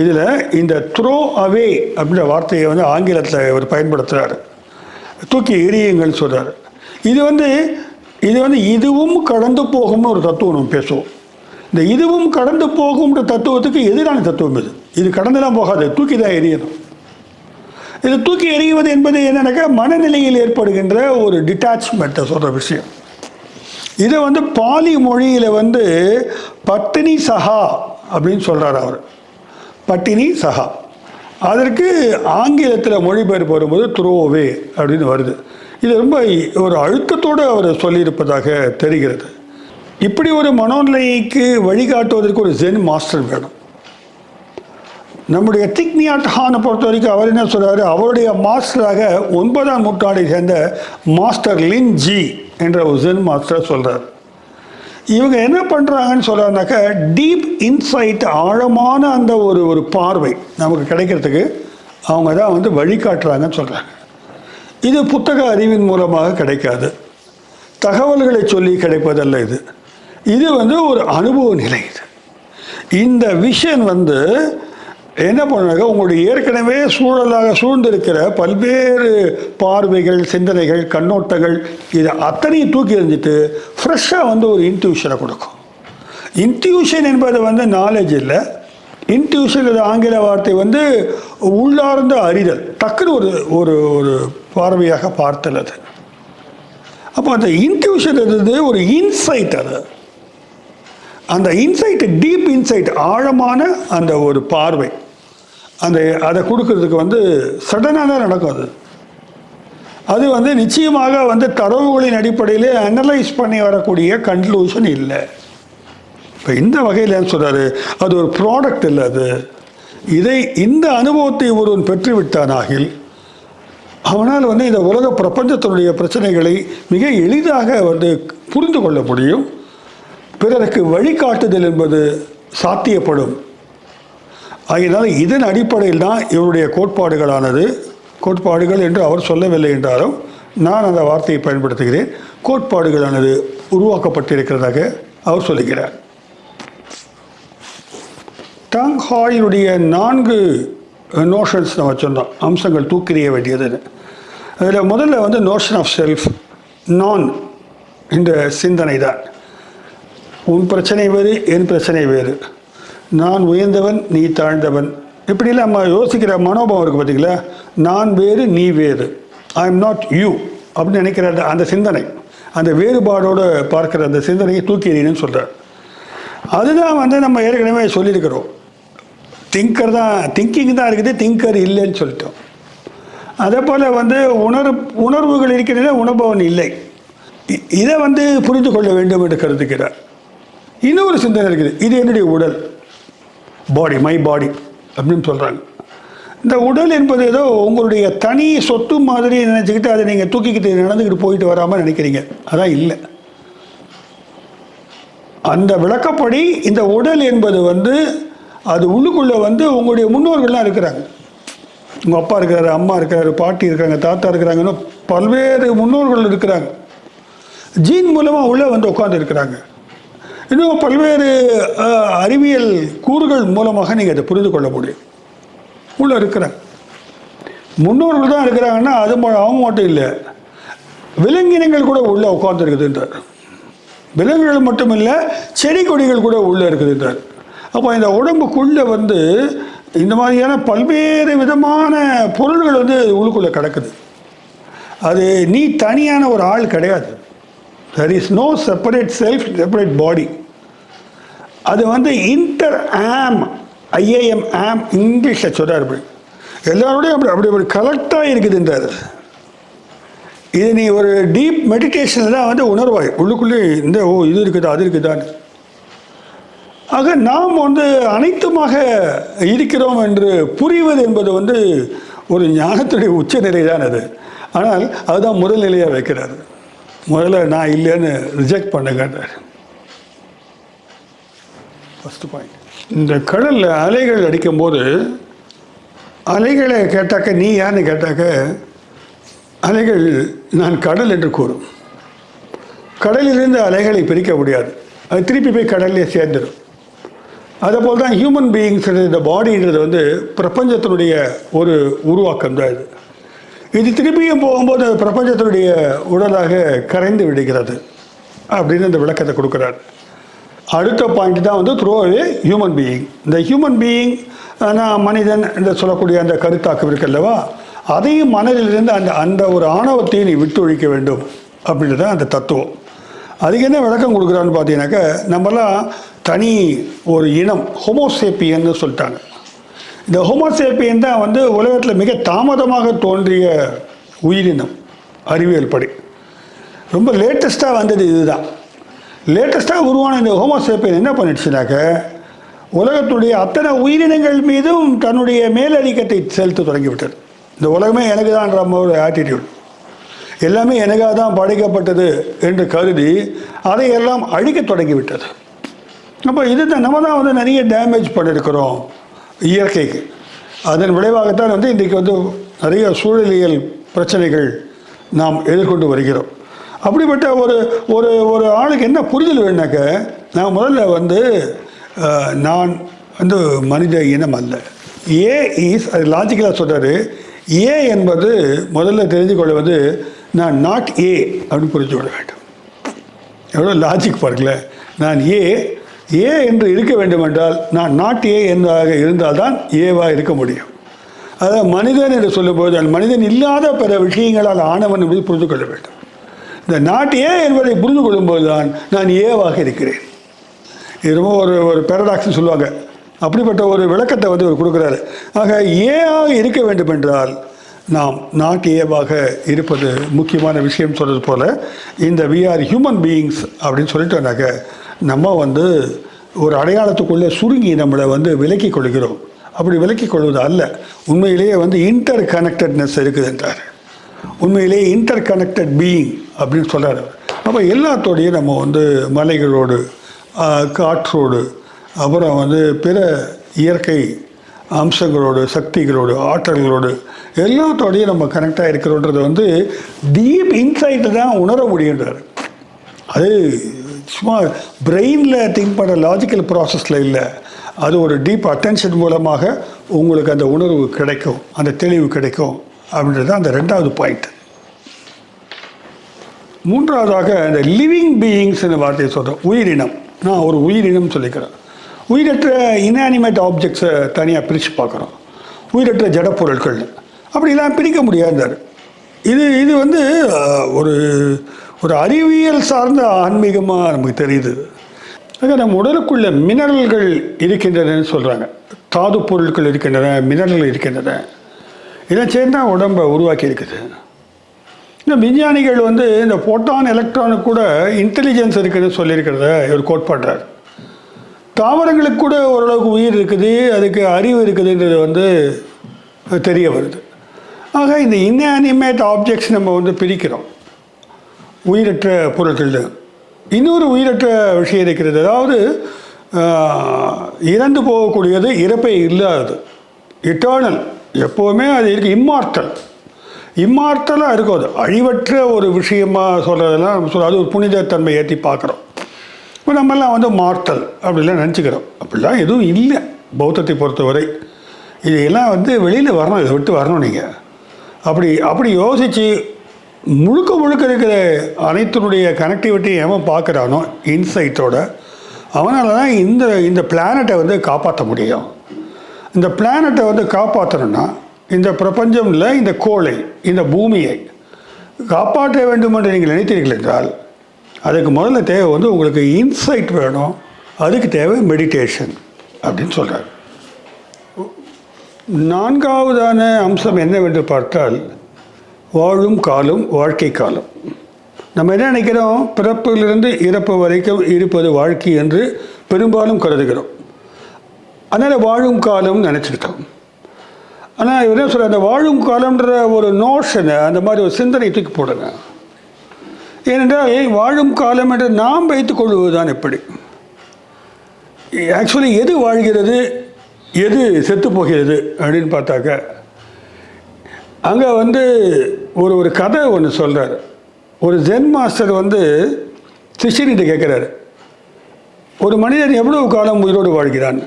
இதில் இந்த த்ரோ அவே அப்படின்ற வார்த்தையை வந்து ஆங்கிலத்தில் அவர் பயன்படுத்துகிறார். தூக்கி எரியுங்கள்னு சொல்கிறார். இது வந்து இதுவும் கடந்து போகும்னு ஒரு தத்துவம் நம்ம பேசுவோம். இந்த இதுவும் கடந்து போகும்ன்ற தத்துவத்துக்கு எதிரான தத்துவம் இது கடந்துலாம் போகாது, தூக்கி தான் எரியணும். இது தூக்கி எறிவது என்பது என்னன்னாக்கா மனநிலையில் ஏற்படுகின்ற ஒரு டிட்டாச்மெண்ட்டை சொல்கிற விஷயம். இதை வந்து பாலி மொழியில் வந்து பட்டினி சஹா அப்படின்னு சொல்கிறார் அவர். பட்டினி சஹா. அதற்கு ஆங்கிலத்தில் மொழிபெயர்ப்பு வரும்போது த்ரோவே அப்படின்னு வருது. இது ரொம்ப ஒரு அழுத்தத்தோடு அவர் சொல்லியிருப்பதாக தெரிகிறது. இப்படி ஒரு மனோநிலைக்கு வழிகாட்டுவதற்கு ஒரு ஜென் மாஸ்டர் வேணும். நம்முடைய திக் நியாட் ஹானை பொறுத்த வரைக்கும் அவர் என்ன சொல்கிறாரு, அவருடைய மாஸ்டராக 9ஆம் நூற்றாண்டை சேர்ந்த மாஸ்டர் லின் ஜி என்ற ஒரு ஜென் மாஸ்டர் சொல்கிறார். இவங்க என்ன பண்ணுறாங்கன்னு சொல்கிறாருனாக்கா, டீப் இன்சைட், ஆழமான அந்த ஒரு பார்வை நமக்கு கிடைக்கிறதுக்கு அவங்க தான் வந்து வழிகாட்டுறாங்கன்னு சொல்கிறாங்க. இது புத்தக அறிவின் மூலமாக கிடைக்காது, தகவல்களை சொல்லி கிடைப்பதல்ல. இது வந்து ஒரு அனுபவ நிலை. இந்த விஷன் வந்து என்ன பண்ணுறாங்க, உங்களுடைய ஏற்கனவே சூழ்ந்திருக்கிற பல்வேறு பார்வைகள், சிந்தனைகள், கண்ணோட்டங்கள், இதை அத்தனையும் தூக்கி எறிஞ்சிட்டு ஃப்ரெஷ்ஷாக வந்து ஒரு இன்ட்யூஷனை கொடுக்கும். இன்ட்யூஷன் என்பது வந்து நாலேஜ் இல்லை. இன்ட்யூஷன் ஆங்கில வார்த்தை வந்து உள்ளார்ந்த அறிதல், டக்குன்னு ஒரு ஒரு பார்வையாக பார்த்தல். அது அப்போ அந்த இன்ட்யூஷன் ஒரு இன்சைட். அந்த இன்சைட், டீப் இன்சைட், ஆழமான அந்த ஒரு பார்வை, அதை கொடுக்கறதுக்கு வந்து சடனாக தான் நடக்கும். அது வந்து நிச்சயமாக வந்து தரவுகளின் அடிப்படையில் அனலைஸ் பண்ணி வரக்கூடிய கன்க்ளூஷன் இல்லை. இப்போ இந்த வகையில் என்ன சொல்கிறாரு, அது ஒரு ப்ராடக்ட் இல்லை. இந்த அனுபவத்தை ஒருவன் பெற்றுவிட்டானாகில் அவனால் வந்து இந்த உலக பிரபஞ்சத்தினுடைய பிரச்சனைகளை மிக எளிதாக வந்து புரிந்து கொள்ள முடியும். பிறருக்கு வழிகாட்டுதல் என்பது சாத்தியப்படும். ஆகையினால் இதன் அடிப்படையில் தான் இவருடைய கோட்பாடுகள் என்று அவர் சொல்லவில்லை என்றாலும் நான் அந்த வார்த்தையை பயன்படுத்துகிறேன். கோட்பாடுகளானது உருவாக்கப்பட்டிருக்கிறதாக அவர் சொல்லுகிறார். டாங் ஹாயினுடைய 4 நோஷன்ஸ் நம்ம சொன்னோம், அம்சங்கள் தூக்கிறிய வேண்டியதுன்னு. அதில் முதல்ல வந்து நோஷன் ஆஃப் செல்ஃப், நான் இந்த சிந்தனை தான். உன் பிரச்சனை வேறு, என் பிரச்சனை வேறு, நான் உயர்ந்தவன், நீ தாழ்ந்தவன், இப்படிலாம் நம்ம யோசிக்கிற மனோபாவம் இருக்குது பார்த்தீங்களா. நான் வேறு, நீ வேறு, ஐ எம் நாட் யூ அப்படின்னு நினைக்கிற அந்த சிந்தனை, அந்த வேறுபாடோடு பார்க்குற அந்த சிந்தனையை தூக்கி எறியணும்னு சொல்கிறார். அதுதான் வந்து நம்ம ஏற்கனவே சொல்லியிருக்கிறோம். திங்கிங் தான் இருக்குது, திங்கர் இல்லைன்னு சொல்லிட்டோம். அதே போல் வந்து உணர்வுகள் இருக்கிறத உணர்பவன் இல்லை. இதை வந்து புரிந்து கொள்ள வேண்டும் என்று கருதுகிறார். இன்னொரு சிந்தனை இருக்குது, இது என்னுடைய உடல், பாடி, மை பாடி அப்படின்னு சொல்கிறாங்க. இந்த உடல் என்பது ஏதோ உங்களுடைய தனி சொத்து மாதிரி நினச்சிக்கிட்டு அதை நீங்கள் தூக்கிக்கிட்டு நடந்துக்கிட்டு போயிட்டு வராமல் நினைக்கிறீங்க. அதான் இல்லை. அந்த விளக்கப்படி இந்த உடல் என்பது வந்து அது உள்ளுக்குள்ளே வந்து உங்களுடைய முன்னோர்கள்லாம் இருக்கிறாங்க. உங்கள் அப்பா இருக்கிறாரு, அம்மா இருக்கிறாரு, பாட்டி இருக்காங்க, தாத்தா இருக்கிறாங்கன்னு பல்வேறு முன்னோர்கள் இருக்கிறாங்க. ஜீன் மூலமாக உள்ளே வந்து உட்காந்து இருக்கிறாங்க. இன்னும் பல்வேறு அறிவியல் கூறுகள் மூலமாக நீங்கள் அதை புரிந்து கொள்ள முடியும். உள்ளே இருக்கிறாங்க முன்னோர்கள் தான் இருக்கிறாங்கன்னா அது அவங்க மட்டும் இல்லை, விலங்கினங்கள் கூட உள்ளே உட்காந்துருக்குதுன்றார். விலங்குகள் மட்டும் இல்லை, செடி கொடிகள் கூட உள்ளே இருக்குதுன்றார். அப்போ இந்த உடம்புக்குள்ளே வந்து இந்த மாதிரியான பல்வேறு விதமான பொருள்கள் வந்து உள்ளுக்குள்ளே கிடக்குது. அது நீ தனியான ஒரு ஆள் கிடையாது. there is no separate self, separate body. அது வந்து ஆம் இங்கிலீஷில் சொல்கிறார். எல்லாரோடையும் அப்படி கலெக்டாக இருக்குதுன்றார். இது நீ ஒரு டீப் மெடிடேஷனில் தான் வந்து உணர்வாய் உள்ளுக்குள்ளே இந்த இது இருக்குதா அது இருக்குதான்னு. ஆக நாம் வந்து அனைத்துமாக இருக்கிறோம் என்று புரிவது என்பது வந்து ஒரு ஞானத்துடைய உச்சநிலை தான் அது. ஆனால் அதுதான் முதல் நிலையாக வைக்கிறார். முதல்ல நான் இல்லைன்னு ரிஜெக்ட் பண்ணுங்கன்றார். First point. இந்த கடலில் அலைகள் அடிக்கும்போது அலைகளை கேட்டாக்க நீ யாருன்னு கேட்டாக்க அலைகள் நான் கடல் என்று கூறும். கடலிலிருந்து அலைகளை பிரிக்க முடியாது, அது திருப்பி போய் கடல்லே சேர்ந்துடும். அதேபோல் தான் ஹியூமன் பீயிங்ஸ், இந்த பாடின்றது வந்து பிரபஞ்சத்தினுடைய ஒரு உருவாக்கம் தான். இது திருப்பியும் போகும்போது அது பிரபஞ்சத்தினுடைய உடலாக கரைந்து விடுகிறது அப்படின்னு இந்த விளக்கத்தை கொடுக்குறார். அடுத்த பாயிண்ட் தான் வந்து த்ரோ அவே ஹியூமன் பீயிங். இந்த ஹியூமன் பீயிங் மனிதன் என்று சொல்லக்கூடிய அந்த கருத்தாக்கம் இருக்குல்லவா, அதையும் மனதிலிருந்து அந்த அந்த ஒரு ஆணவத்தை நீ விட்டு ஒழிக்க வேண்டும் அப்படின்றது தான் அந்த தத்துவம். அதுக்கு என்ன விளக்கம் கொடுக்குறான்னு பார்த்தீங்கன்னாக்கா, நம்மலாம் தனி ஒரு இனம் ஹோமோசேப்பியன்னு சொல்லிட்டாங்க. இந்த ஹோமோசேப்பியன் தான் வந்து உலகத்தில் மிக தாமதமாக தோன்றிய உயிரினம். அறிவியல் படி ரொம்ப லேட்டஸ்ட்டாக வந்தது இதுதான். லேட்டஸ்ட்டாக உருவான இந்த ஹோமோசேப்பியன் என்ன பண்ணிடுச்சுனாக்க, உலகத்துடைய அத்தனை உயிரினங்கள் மீதும் தன்னுடைய மேலதிக்கத்தை செலுத்த தொடங்கிவிட்டது. இந்த உலகமே எனக்கு தான்ன்ற ஒரு ஆட்டிடியூட், எல்லாமே எனக்காக தான் படைக்கப்பட்டது என்று கருதி அதையெல்லாம் அழிக்க தொடங்கிவிட்டது. அப்போ இது தான் நம்ம தான் வந்து நிறைய டேமேஜ் பண்ணியிருக்கிறோம் இயற்கைக்கு. அதன் விளைவாகத்தான் வந்து இன்றைக்கி வந்து நிறைய சூழலியல் பிரச்சனைகள் நாம் எதிர்கொண்டு வருகிறோம். அப்படிப்பட்ட ஒரு ஒரு ஒரு ஆளுக்கு என்ன புரிதல் வேணுனாக்க, நான் முதல்ல வந்து நான் வந்து மனித இனம் அல்ல. ஏ இஸ், அது லாஜிக்கலாக சொல்கிறாரு. ஏ என்பது முதல்ல தெரிஞ்சு கொள்வது நான் நாட் ஏ அப்படின்னு புரிஞ்சு கொள்ள வேண்டும். எவ்வளோ லாஜிக் பாருங்கள. நான் ஏ என்று இருக்க வேண்டும் என்றால் நான் நாட் ஏ என்றாக இருந்தால்தான் ஏவாக இருக்க முடியும். அதாவது மனிதன் என்று சொல்லும்போது அந்த மனிதன் இல்லாத பிற விஷயங்களால் ஆனவன் என்பதை புரிந்து கொள்ள வேண்டும். இந்த நாட் ஏ என்பதை புரிந்து கொள்ளும்போது தான் நான் ஏவாக இருக்கிறேன். இது ரொம்ப ஒரு பேரடாக்ஸ்னு சொல்லுவாங்க. அப்படிப்பட்ட ஒரு விளக்கத்தை வந்து அவர் கொடுக்குறாரு. ஆக ஏவாக இருக்க வேண்டும் என்றால் நாம் நாட் ஏவாக இருப்பது முக்கியமான விஷயம். சொல்கிறது போல் இந்த வி ஆர் ஹியூமன் பீயிங்ஸ் அப்படின்னு சொல்லிட்டோம்னாக்க, நம்ம வந்து ஒரு அடையாளத்துக்குள்ளே சுருங்கி நம்மளை வந்து விலக்கி கொள்கிறோம். அப்படி விலக்கி கொள்வது அல்ல, உண்மையிலேயே வந்து இன்டர் கனெக்டட்னஸ் இருக்குது என்றார். உண்மையிலேயே இன்டர் கனெக்டட் பீயிங் அப்படின்னு சொல்கிறார். அப்போ எல்லாத்தோடையும் நம்ம வந்து மலைகளோடு, காற்றோடு, அப்புறம் வந்து பிற இயற்கை அம்சங்களோடு, சக்திகளோடு, ஆற்றல்களோடு எல்லாத்தோடையும் நம்ம கனெக்டாக இருக்கிறோன்றது வந்து டீப் இன்சைட்டு தான் உணர முடியுன்றார். அது சும்மா பிரெயினில் திங்க் பண்ணுற லாஜிக்கல் ப்ராசஸில் இல்லை, அது ஒரு டீப் அட்டென்ஷன் மூலமாக உங்களுக்கு அந்த உணர்வு கிடைக்கும், அந்த தெளிவு கிடைக்கும் அப்படின்றது அந்த ரெண்டாவது பாயிண்ட். மூன்றாவதாக இந்த லிவிங் பீயிங்ஸ்னு வார்த்தையை சொல்கிறோம். உயிரினம், நான் ஒரு உயிரினம் சொல்லிக்கிறேன். உயிரற்ற இன்ஆனிமேட் ஆப்ஜெக்ட்ஸை தனியாக பிரித்து பார்க்குறோம். உயிரற்ற ஜடப்பொருட்கள் அப்படிலாம் பிரிக்க முடியாதார். இது வந்து ஒரு ஒரு அறிவியல் சார்ந்த ஆன்மீகமாக நமக்கு தெரியுது. ஆக நம்ம உடலுக்குள்ள மினரல்கள் இருக்கின்றனன்னு சொல்கிறாங்க. தாது பொருட்கள் இருக்கின்றன, மினரல்கள் இருக்கின்றன. இதெல்லாம் சேர்ந்தா உடம்பை உருவாக்கி இருக்குது. இந்த விஞ்ஞானிகள் வந்து இந்த புரோட்டான் எலக்ட்ரானுக்கு கூட இன்டெலிஜென்ஸ் இருக்குதுன்னு சொல்லியிருக்கிறத ஒரு கோட்பாடுறார். தாவரங்களுக்கு கூட ஓரளவுக்கு உயிர் இருக்குது, அதுக்கு அறிவு இருக்குதுன்றது வந்து தெரிய வருது. ஆக இந்த இன்ஆனிமேட் ஆப்ஜெக்ட்ஸ் நம்ம வந்து பிரிக்கிறோம். உயிரற்ற பொருட்கள் இன்னொரு உயிரற்ற விஷயம் இருக்கிறது. அதாவது இறந்து போகக்கூடியது, இறப்பை இல்லாதது, இட்டர்னல், எப்போவுமே அது இருக்குது, இம்மார்த்தலாக இருக்கும். அது அழிவற்ற ஒரு விஷயமாக சொல்கிறதெல்லாம் நம்ம சொல்ல, அது ஒரு புனிதத்தன்மை ஏற்றி பார்க்குறோம். இப்போ நம்மெல்லாம் வந்து மார்த்தல் அப்படிலாம் நினச்சிக்கிறோம். அப்படிலாம் எதுவும் இல்லை பௌத்தத்தை பொறுத்தவரை. இதையெல்லாம் வந்து வெளியில் வரணும், இதை விட்டு வரணும் நீங்கள். அப்படி யோசித்து முழுக்க இருக்கிற அனைத்தினுடைய கனெக்டிவிட்டி எவன் பார்க்குறானோ இன்சைட்டோட, அவனால் தான் இந்த பிளானட்டை வந்து காப்பாற்ற முடியும். இந்த பிளானட்டை வந்து காப்பாற்றணும்னா இந்த பிரபஞ்சம் இல்லை, இந்த கோளை, இந்த பூமியை காப்பாற்ற வேண்டும் என்று நீங்கள் நினைத்தீர்கள் என்றால் அதுக்கு முதல்ல தேவை வந்து உங்களுக்கு இன்சைட் வேணும். அதுக்கு தேவை மெடிடேஷன் அப்படின்னு சொல்கிறார். நான்காவதான அம்சம் என்னவென்று பார்த்தால் வாழும் காலம், வாழ்க்கை காலம். நம்ம என்ன நினைக்கிறோம், பிறப்பிலிருந்து இறப்பு வரைக்கும் இருப்பது வாழ்க்கை என்று பெரும்பாலும் கருதுகிறோம். அதனால் வாழும் காலம் நினச்சிக்கிட்டோம். ஆனால் இவர் என்ன சொல்கிறார், அந்த வாழும் காலம்ன்ற ஒரு நோஷனை, அந்த மாதிரி ஒரு சிந்தனை தூக்கி போடுங்க. ஏனென்றால் வாழும் காலம் என்று நாம் வைத்துக் கொள்வது தான் எப்படி. ஆக்சுவலி எது வாழ்கிறது, எது செத்து போகிறது அப்படின்னு பார்த்தாக்க, அங்கே வந்து ஒரு ஒரு கதை ஒன்று சொல்கிறார். ஒரு ஜென் மாஸ்டர் வந்து சிஷ்யன்கிட்ட கேட்குறாரு, ஒரு மனிதன் எவ்வளவு காலம் உயிரோடு வாழ்கிறான்?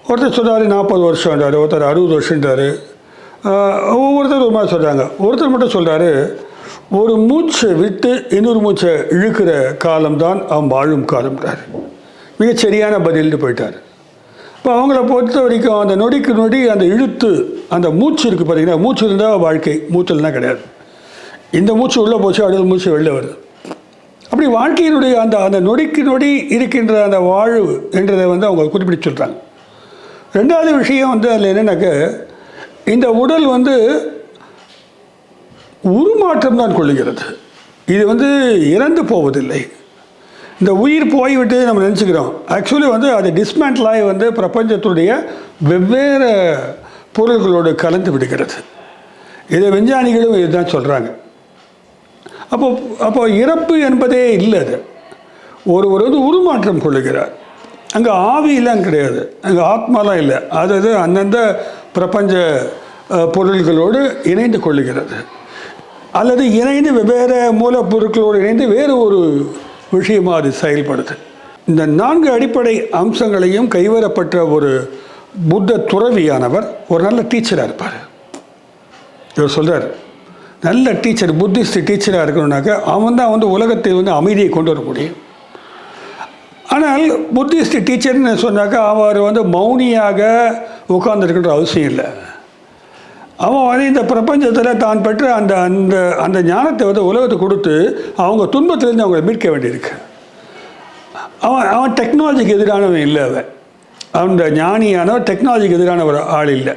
ஒருத்தர் சொல்கிறாரு 40 வருஷம்ன்றார், ஒருத்தர் 60 வருஷன்றார், ஒவ்வொருத்தர் ஒரு மாதிரி சொல்கிறாங்க. ஒருத்தர் மட்டும் சொல்கிறாரு, ஒரு மூச்சை விட்டு இன்னொரு மூச்சை இழுக்கிற காலம்தான் அவன் வாழும் காலம்ன்றார். மிகச்சரியான பதில்ட்டு போயிட்டார். இப்போ அவங்கள பொறுத்த வரைக்கும் அந்த நொடிக்கு நொடி அந்த இழுத்து அந்த மூச்சு இருக்குது பார்த்தீங்கன்னா, மூச்சு இருந்தால் வாழ்க்கை, மூச்சல்னா கிடையாது. இந்த மூச்சு உள்ளே போச்சு, அடுத்த மூச்சு வெளில வருது. அப்படி வாழ்க்கையினுடைய அந்த அந்த நொடிக்கு நொடி இருக்கின்ற அந்த வாழ்வு என்றதை வந்து அவங்க குறிப்பிட்டு சொல்கிறாங்க. ரெண்டாவது விஷயம் வந்து அதில் என்னென்னாக்க, இந்த உடல் வந்து உருமாற்றம் தான் கொள்ளுகிறது. இது வந்து இறந்து போவதில்லை. இந்த உயிர் போய்விட்டு நம்ம நினச்சிக்கிறோம். ஆக்சுவலி வந்து அது டிஸ்மேண்டிலாகி வந்து பிரபஞ்சத்துடைய வெவ்வேறு பொருள்களோடு கலந்து விடுகிறது. இதை விஞ்ஞானிகளும் இதுதான் சொல்கிறாங்க. அப்போ இறப்பு என்பதே இல்லை. அது ஒருவர் வந்து உருமாற்றம் கொள்ளுகிறார். அங்கே ஆவியெல்லாம் கிடையாது, அங்கே ஆத்மாலாம் இல்லை. அது அந்தந்த பிரபஞ்ச பொருள்களோடு இணைந்து கொள்ளுகிறது, அல்லது இணைந்து வெவ்வேறு மூலப்பொருட்களோடு இணைந்து வேறு ஒரு விஷயமாக அது செயல்படுது. இந்த 4 அடிப்படை அம்சங்களையும் கைவரப்பட்ட ஒரு புத்த துறவியானவர் ஒரு நல்ல டீச்சராக இருப்பார். இவர் சொல்கிறார், நல்ல டீச்சர், புத்திஸ்ட் டீச்சராக இருக்கணும்னாக்க அவன் தான் வந்து உலகத்தை வந்து அமைதியை கொண்டு வர முடியும். ஆனால் புத்திஸ்ட் டீச்சர்னு சொன்னாக்கா அவர் வந்து மௌனியாக உட்கார்ந்துருக்கின்ற அவசியம் இல்லை. அவன் வந்து இந்த பிரபஞ்சத்தில் தான் பெற்ற அந்த அந்த அந்த ஞானத்தை வந்து உலகத்தை கொடுத்து அவங்க துன்பத்திலேருந்து அவங்களை மீட்க வேண்டியிருக்கு. அவன் டெக்னாலஜிக்கு எதிரானவன் இல்லை. அந்த ஞானியானவர் டெக்னாலஜிக்கு எதிரான ஒரு ஆள் இல்லை.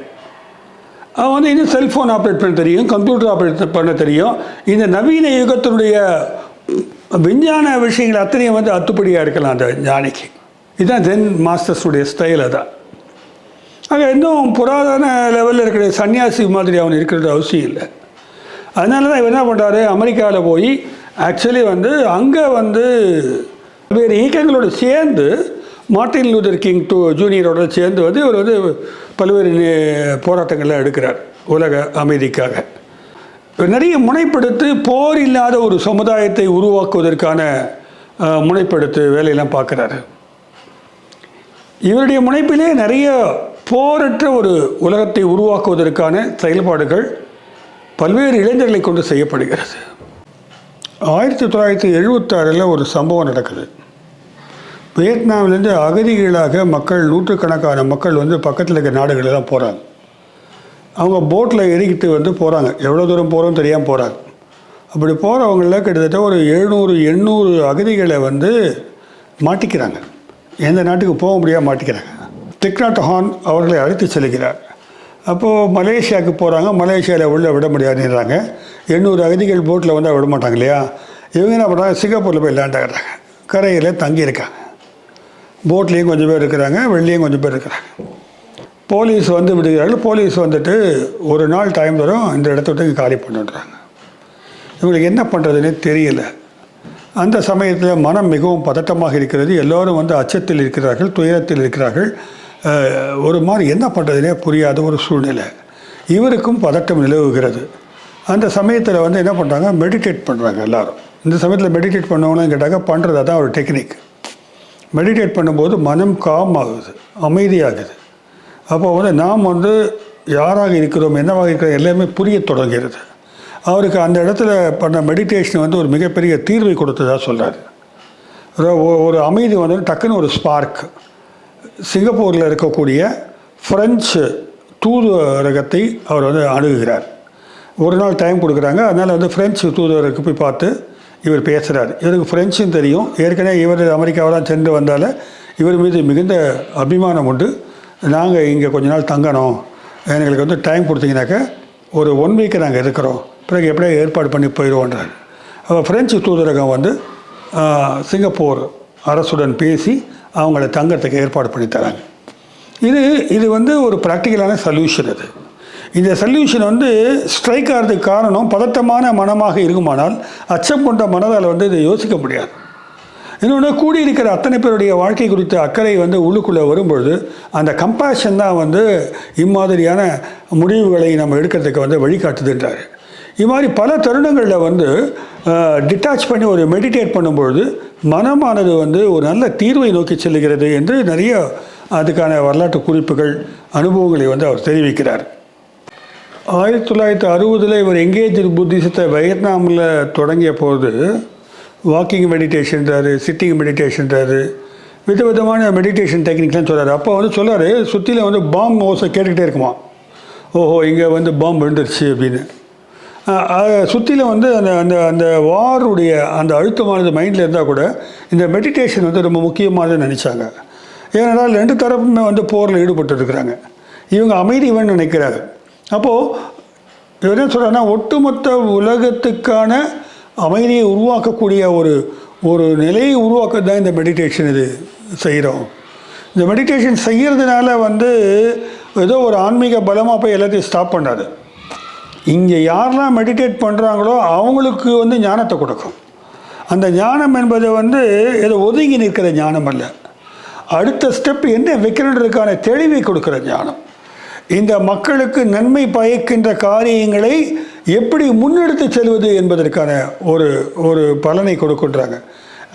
அவன் வந்து இன்னும் செல்ஃபோன் ஆப்ரேட் பண்ண தெரியும், கம்ப்யூட்டர் ஆப்ரேட் பண்ண தெரியும். இந்த நவீன யுகத்தினுடைய விஞ்ஞான விஷயங்கள் அத்தனையும் வந்து அத்துப்படியாக இருக்கலாம் அந்த ஞானிக்கு. இதுதான் ஜென் மாஸ்டர்ஸுடைய ஸ்டைல். தான் அங்கே இன்னும் புராதன லெவலில் இருக்கிற சன்னியாசி மாதிரி அவன் இருக்கிறது அவசியம் இல்லை. அதனால தான் இவர் என்ன பண்ணுறாரு, அமெரிக்காவில் போய் ஆக்சுவலி வந்து அங்கே வந்து வேறு இயக்கங்களோடு சேர்ந்து மார்ட்டின் லூதர் கிங் ஜூனியரோட சேர்ந்து வந்து இவர் வந்து பல்வேறு போராட்டங்கள்லாம் எடுக்கிறார் உலக அமைதிக்காக. நிறைய முனைப்படுத்தி போர் இல்லாத ஒரு சமுதாயத்தை உருவாக்குவதற்கான முனைப்படுத்து வேலையெல்லாம் பார்க்குறாரு. இவருடைய முனைப்பிலே நிறைய போரற்ற ஒரு உலகத்தை உருவாக்குவதற்கான செயல்பாடுகள் பல்வேறு இளைஞர்களை கொண்டு செய்யப்படுகிறது. 1976 ஒரு சம்பவம் நடக்குது. வியட்நாமிலேருந்து அகதிகளாக மக்கள், நூற்றுக்கணக்கான மக்கள் வந்து பக்கத்தில் இருக்கிற நாடுகளெல்லாம் போகிறாங்க. அவங்க போட்டில் ஏறிக்கிட்டு வந்து போகிறாங்க. எவ்வளோ தூரம் போகிறோம் தெரியாமல் போகிறாங்க. அப்படி போகிறவங்கள கிட்டத்தட்ட ஒரு 700-800 அகதிகளை வந்து மாட்டிக்கிறாங்க. எந்த நாட்டுக்கு போக முடியாமல் மாட்டிக்கிறாங்க. திக் நட் ஹான் அவர்களை அழைத்து செல்கிறார். அப்போது மலேசியாவுக்கு போகிறாங்க. மலேசியாவில் உள்ளே விட முடியாதுன்றாங்க. 800 அகதிகள் போட்டில் வந்து விட மாட்டாங்க இல்லையா. இவங்க என்ன பண்ணுறாங்க, சிங்கப்பூரில் போய் லேண்ட் ஆகிறாங்க. கரையில் தங்கியிருக்காங்க. போட்லேயும் கொஞ்சம் பேர் இருக்கிறாங்க, வெளிலேயும் கொஞ்சம் பேர் இருக்கிறாங்க. போலீஸ் வந்து விடுகிறார்கள். போலீஸ் வந்துட்டு ஒரு நாள் டைம் தரும், இந்த இடத்த விட்டு காலி பண்ணுறாங்க. இவங்களுக்கு என்ன பண்ணுறதுன்னே தெரியல. அந்த சமயத்தில் மனம் மிகவும் பதட்டமாக இருக்கிறது. எல்லோரும் வந்து அச்சத்தில் இருக்கிறார்கள், துயரத்தில் இருக்கிறார்கள். ஒரு மாதிரி என்ன பண்ணுறதுனே புரியாத ஒரு சூழ்நிலை. இவருக்கும் பதட்டம் நிலவுகிறது. அந்த சமயத்தில் வந்து என்ன பண்ணுறாங்க, மெடிடேட் பண்ணுறாங்க எல்லோரும். இந்த சமயத்தில் மெடிடேட் பண்ணுவாங்கன்னு கேட்டாக்க பண்ணுறது தான் ஒரு டெக்னிக். மெடிடேட் பண்ணும்போது மனம் காம் ஆகுது, அமைதியாகுது. அப்போ வந்து நாம் வந்து யாராக இருக்கிறோம், என்னவாக இருக்கிறோம் எல்லாமே புரிய தொடங்கிறது. அவருக்கு அந்த இடத்துல பண்ண மெடிடேஷன் வந்து ஒரு மிகப்பெரிய தீர்வை கொடுத்ததாக சொல்கிறார். ஒரு அமைதி வந்து டக்குன்னு ஒரு ஸ்பார்க். சிங்கப்பூரில் இருக்கக்கூடிய ஃப்ரெஞ்சு தூதரகத்தை அவர் வந்து அணுகுகிறார். ஒரு நாள் டைம் கொடுக்குறாங்க. அதனால் வந்து ஃப்ரெஞ்சு தூதரகத்துக்கு போய் பார்த்து இவர் பேசுகிறார். இவருக்கு ஃப்ரெஞ்சும் தெரியும். ஏற்கனவே இவர் அமெரிக்காவெல்லாம் சென்று வந்தால் இவர் மீது மிகுந்த அபிமானம் உண்டு. நாங்கள் இங்கே கொஞ்ச நாள் தங்கணும், எங்களுக்கு வந்து டைம் கொடுத்தீங்கன்னாக்க ஒரு 1 வீக் நாங்கள் இருக்கிறோம், பிறகு எப்படியா ஏற்பாடு பண்ணி போயிடுவோன்றார். அப்போ ஃப்ரெஞ்சு தூதரகம் வந்து சிங்கப்பூர் அரசுடன் பேசி அவங்கள தங்கறதுக்கு ஏற்பாடு பண்ணி தராங்க. இது வந்து ஒரு ப்ராக்டிக்கலான சொல்யூஷன். அது இந்த சொல்யூஷன் வந்து ஸ்ட்ரைக் ஆகிறதுக்கு காரணம் பதட்டமான மனமாக இருக்குமானால் அச்சம் கொண்ட மனதால் வந்து இதை யோசிக்க முடியாது. இன்னொன்று கூடியிருக்கிற அத்தனை பேருடைய வாழ்க்கை குறித்த அக்கறை வந்து உள்ளுக்குள்ளே வரும்பொழுது அந்த கம்பேஷன் தான் வந்து இம்மாதிரியான முடிவுகளை நம்ம எடுக்கிறதுக்கு வந்து வழிகாட்டுதுன்றார். இது மாதிரி பல தருணங்களில் வந்து டிட்டாச் பண்ணி ஒரு மெடிடேட் பண்ணும்பொழுது மனமானது வந்து ஒரு நல்ல தீர்வை நோக்கி செல்லுகிறது என்று நிறைய அதுக்கான வரலாற்று குறிப்புகள் அனுபவங்களை வந்து அவர் தெரிவிக்கிறார். 1960 இவர் எங்கேஜ் புத்திசத்தை வியட்நாமில் தொடங்கிய போது வாக்கிங் மெடிடேஷன்றாரு, சிட்டிங் மெடிடேஷன்றாரு, விதவிதமான மெடிடேஷன் டெக்னிக்லாம் சொல்கிறார். அப்போ வந்து சொல்கிறார், சுற்றில வந்து பாம் ஓசை கேட்டுக்கிட்டே இருக்குமா, ஓஹோ இங்கே வந்து பாம் விழுந்துருச்சு அப்படின்னு. சுற்றில வந்து அந்த அந்த அந்த வாருடைய அந்த அழுத்தமானது மைண்டில் இருந்தால் கூட இந்த மெடிடேஷன் வந்து ரொம்ப முக்கியமானதுன்னு நினச்சாங்க. ஏனென்றால் 2 தரப்புமே வந்து போரில் ஈடுபட்டு இருக்கிறாங்க. இவங்க அமைதி வேணும்னு நினைக்கிறாங்க. அப்போது இவர் என்ன சொல்கிறாருன்னா, ஒட்டுமொத்த உலகத்துக்கான அமைதியை உருவாக்கக்கூடிய ஒரு நிலையை உருவாக்க தான் இந்த மெடிடேஷன் இது செய்கிறோம். இந்த மெடிடேஷன் செய்கிறதுனால வந்து ஏதோ ஒரு ஆன்மீக பலமாக போய் எல்லாத்தையும் ஸ்டாப் பண்ணாது. இங்கே யாரெல்லாம் மெடிடேட் பண்ணுறாங்களோ அவங்களுக்கு வந்து ஞானத்தை கொடுக்கும். அந்த ஞானம் என்பது வந்து ஏதோ ஒதுங்கி நிற்கிற ஞானம் அல்ல, அடுத்த ஸ்டெப் என்ன வைக்கிறதுக்கான தெளிவை கொடுக்குற ஞானம். இந்த மக்களுக்கு நன்மை பயக்கின்ற காரியங்களை எப்படி முன்னெடுத்து செல்வது என்பதற்கான ஒரு பலனை கொடுக்குன்றாங்க.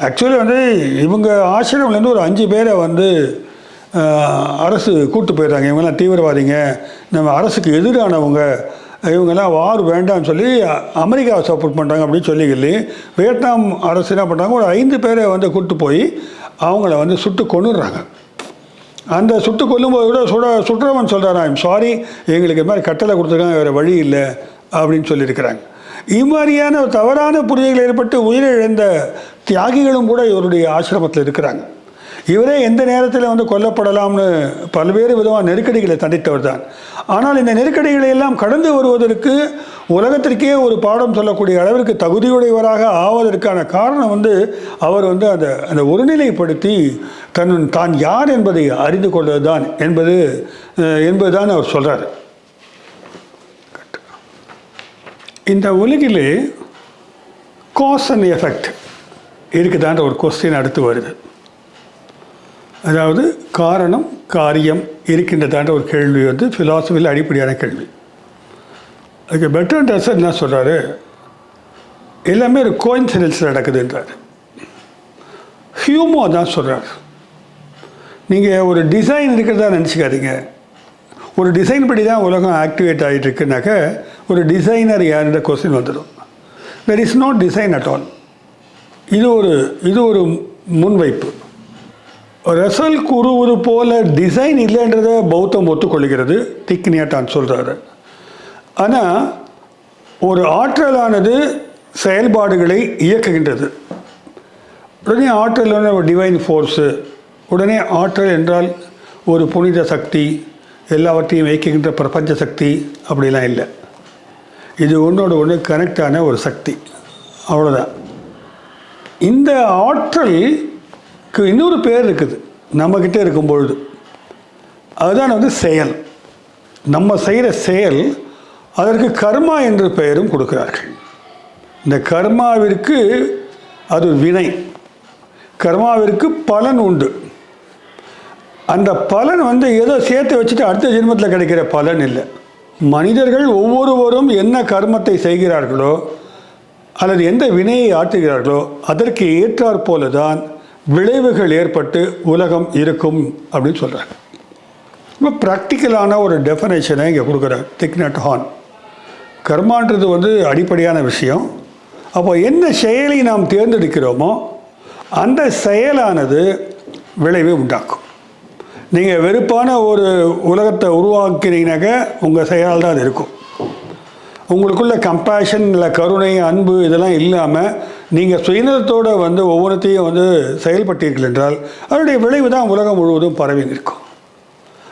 ஆக்சுவலி வந்து இவங்க ஆசிரமிலேருந்து ஒரு 5 பேரை வந்து அரசு கூப்பிட்டு போயிடுறாங்க. இவங்கெல்லாம் தீவிரவாதிங்க, நம்ம அரசுக்கு எதிரானவங்க, இவங்கெல்லாம் வார் வேண்டாம்னு சொல்லி அமெரிக்காவை சப்போர்ட் பண்ணுறாங்க அப்படின்னு சொல்லி வியட்நாம் அரசு என்ன பண்ணுறாங்க, ஒரு 5 பேரை வந்து கூப்பிட்டு போய் அவங்கள வந்து சுட்டு கொன்னுடுறாங்க. அந்த சுட்டு கொல்லும்போது கூட சுட்டுறவன் சொல்கிறான், ஐம் சாரி, எங்களுக்கு இது மாதிரி கட்டளை கொடுத்துருக்காங்க, வேறு வழி இல்லை அப்படின்னு சொல்லியிருக்கிறாங்க. இம்மாதிரியான தவறான புரிதல்கள் ஏற்பட்டு உயிரிழந்த தியாகிகளும் கூட இவருடைய ஆசிரமத்தில் இருக்கிறாங்க. இவரே எந்த நேரத்தில் வந்து கொல்லப்படலாம்னு பல்வேறு விதமான நெருக்கடிகளை தண்டித்தவர் தான். ஆனால் இந்த நெருக்கடிகளை எல்லாம் கடந்து வருவதற்கு உலகத்திற்கே ஒரு பாடம் சொல்லக்கூடிய அளவிற்கு தகுதியுடையவராக ஆவதற்கான காரணம் வந்து அவர் வந்து அந்த ஒருநிலைப்படுத்தி தான் யார் என்பதை அறிந்து கொள்வது தான் என்பதுதான் அவர் சொல்கிறார். இந்த உலகிலே காஸ் அண்ட் எஃபெக்ட் இருக்குதான்ற ஒரு கொஸ்டின் அடுத்து வருது. அதாவது காரணம் காரியம் இருக்கின்றதான்ற ஒரு கேள்வி வந்து ஃபிலாசபியில் அடிப்படையான கேள்வி. அதுக்கு பெர்ட்ராண்ட் ரஸ்ஸல் என்ன சொல்கிறாரு, எல்லாமே ஒரு கோயின்சிடென்ஸ் நடக்குதுன்றார். ஹியூமோ தான் சொல்கிறார். நீங்கள் ஒரு டிசைன் இருக்கிறதா நினச்சிக்காதீங்க. ஒரு டிசைன் படி தான் உலகம் ஆக்டிவேட் ஆகிட்டு இருக்குனாக்க ஒரு டிசைனர் யாருன்ற கொஸ்டின் வந்துடும். There is not design at all. இது ஒரு முன்வைப்பு. ரசல் கூறுவது போல டிசைன் இல்லைன்றதை பௌத்தம் ஒத்துக்கொள்கிறது, திக் நியாட்டான் சொல்கிறாரு. ஆனால் ஒரு ஆற்றலானது செயல்பாடுகளை இயக்குகின்றது. உடனே ஆற்றல் ஒரு டிவைன் ஃபோர்ஸு, உடனே ஆற்றல் என்றால் ஒரு புனித சக்தி, எல்லாவற்றையும் இயக்குகின்ற பிரபஞ்ச சக்தி அப்படிலாம் இல்லை. இது ஒன்றோட ஒன்று கனெக்டான ஒரு சக்தி, அவ்வளோதான். இந்த ஆற்றலுக்கு இன்னொரு பேர் இருக்குது நம்மக்கிட்ட இருக்கும்பொழுது, அதுதான் வந்து செயல். நம்ம செய்கிற செயல், அதற்கு கர்மா என்று பெயரும் கொடுக்கிறார்கள். இந்த கர்மாவிற்கு அது வினை, கர்மாவிற்கு பலன் உண்டு. அந்த பலன் வந்து ஏதோ சேர்த்து வச்சுட்டு அடுத்த ஜென்மத்தில் கிடைக்கிற பலன் இல்லை. மனிதர்கள் ஒவ்வொருவரும் என்ன கர்மத்தை செய்கிறார்களோ அல்லது எந்த வினையை ஆற்றுகிறார்களோ அதற்கு ஏற்றாற் போல தான் விளைவுகள் ஏற்பட்டு உலகம் இருக்கும் அப்படின்னு சொல்கிறாங்க. இப்போ ப்ராக்டிக்கலான ஒரு டெஃபனேஷனை இங்கே கொடுக்குறார் திக் நியாட் ஹான். கர்மான்றது வந்து அடிப்படையான விஷயம். அப்போ என்ன செயலை நாம் தேர்ந்தெடுக்கிறோமோ அந்த செயலானது விளைவை உண்டாக்கும். நீங்கள் வெறுப்பான ஒரு உலகத்தை உருவாக்கினீங்கன்னாக்க உங்கள் செயலால் தான் அது இருக்கும். உங்களுக்குள்ள கம்பேஷன் இல்லை கருணை அன்பு இதெல்லாம் இல்லாமல் நீங்கள் சுயநலத்தோடு வந்து ஒவ்வொருத்தையும் வந்து செயல்பட்டீர்கள் என்றால் அதனுடைய விளைவு தான் உலகம் முழுவதும் பரவி நிற்கும்.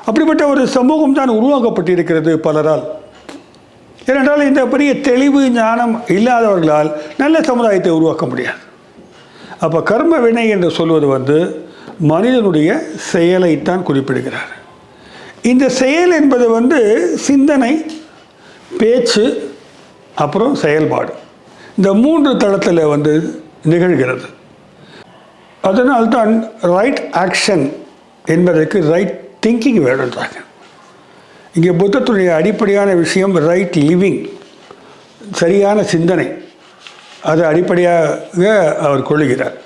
அப்படிப்பட்ட ஒரு சமூகம் தான் உருவாக்கப்பட்டிருக்கிறது பலரால். ஏனென்றால் இந்த பெரிய தெளிவு ஞானம் இல்லாதவர்களால் நல்ல சமுதாயத்தை உருவாக்க முடியாது. அப்போ கர்ம வினை என்று சொல்வது வந்து மனிதனுடைய செயலைத்தான் குறிப்பிடுகிறார். இந்த செயல் என்பது வந்து சிந்தனை, பேச்சு, அப்புறம் செயல்பாடு, இந்த 3 தளத்தில் வந்து நிகழ்கிறது. அதனால்தான் ரைட் ஆக்ஷன் என்பதற்கு ரைட் திங்கிங் வேணுன்றாங்க. இங்கே புத்தத்துடைய அடிப்படையான விஷயம் ரைட் லிவிங், சரியான சிந்தனை, அது அடிப்படையாக அவர் கொள்ளுகிறார்.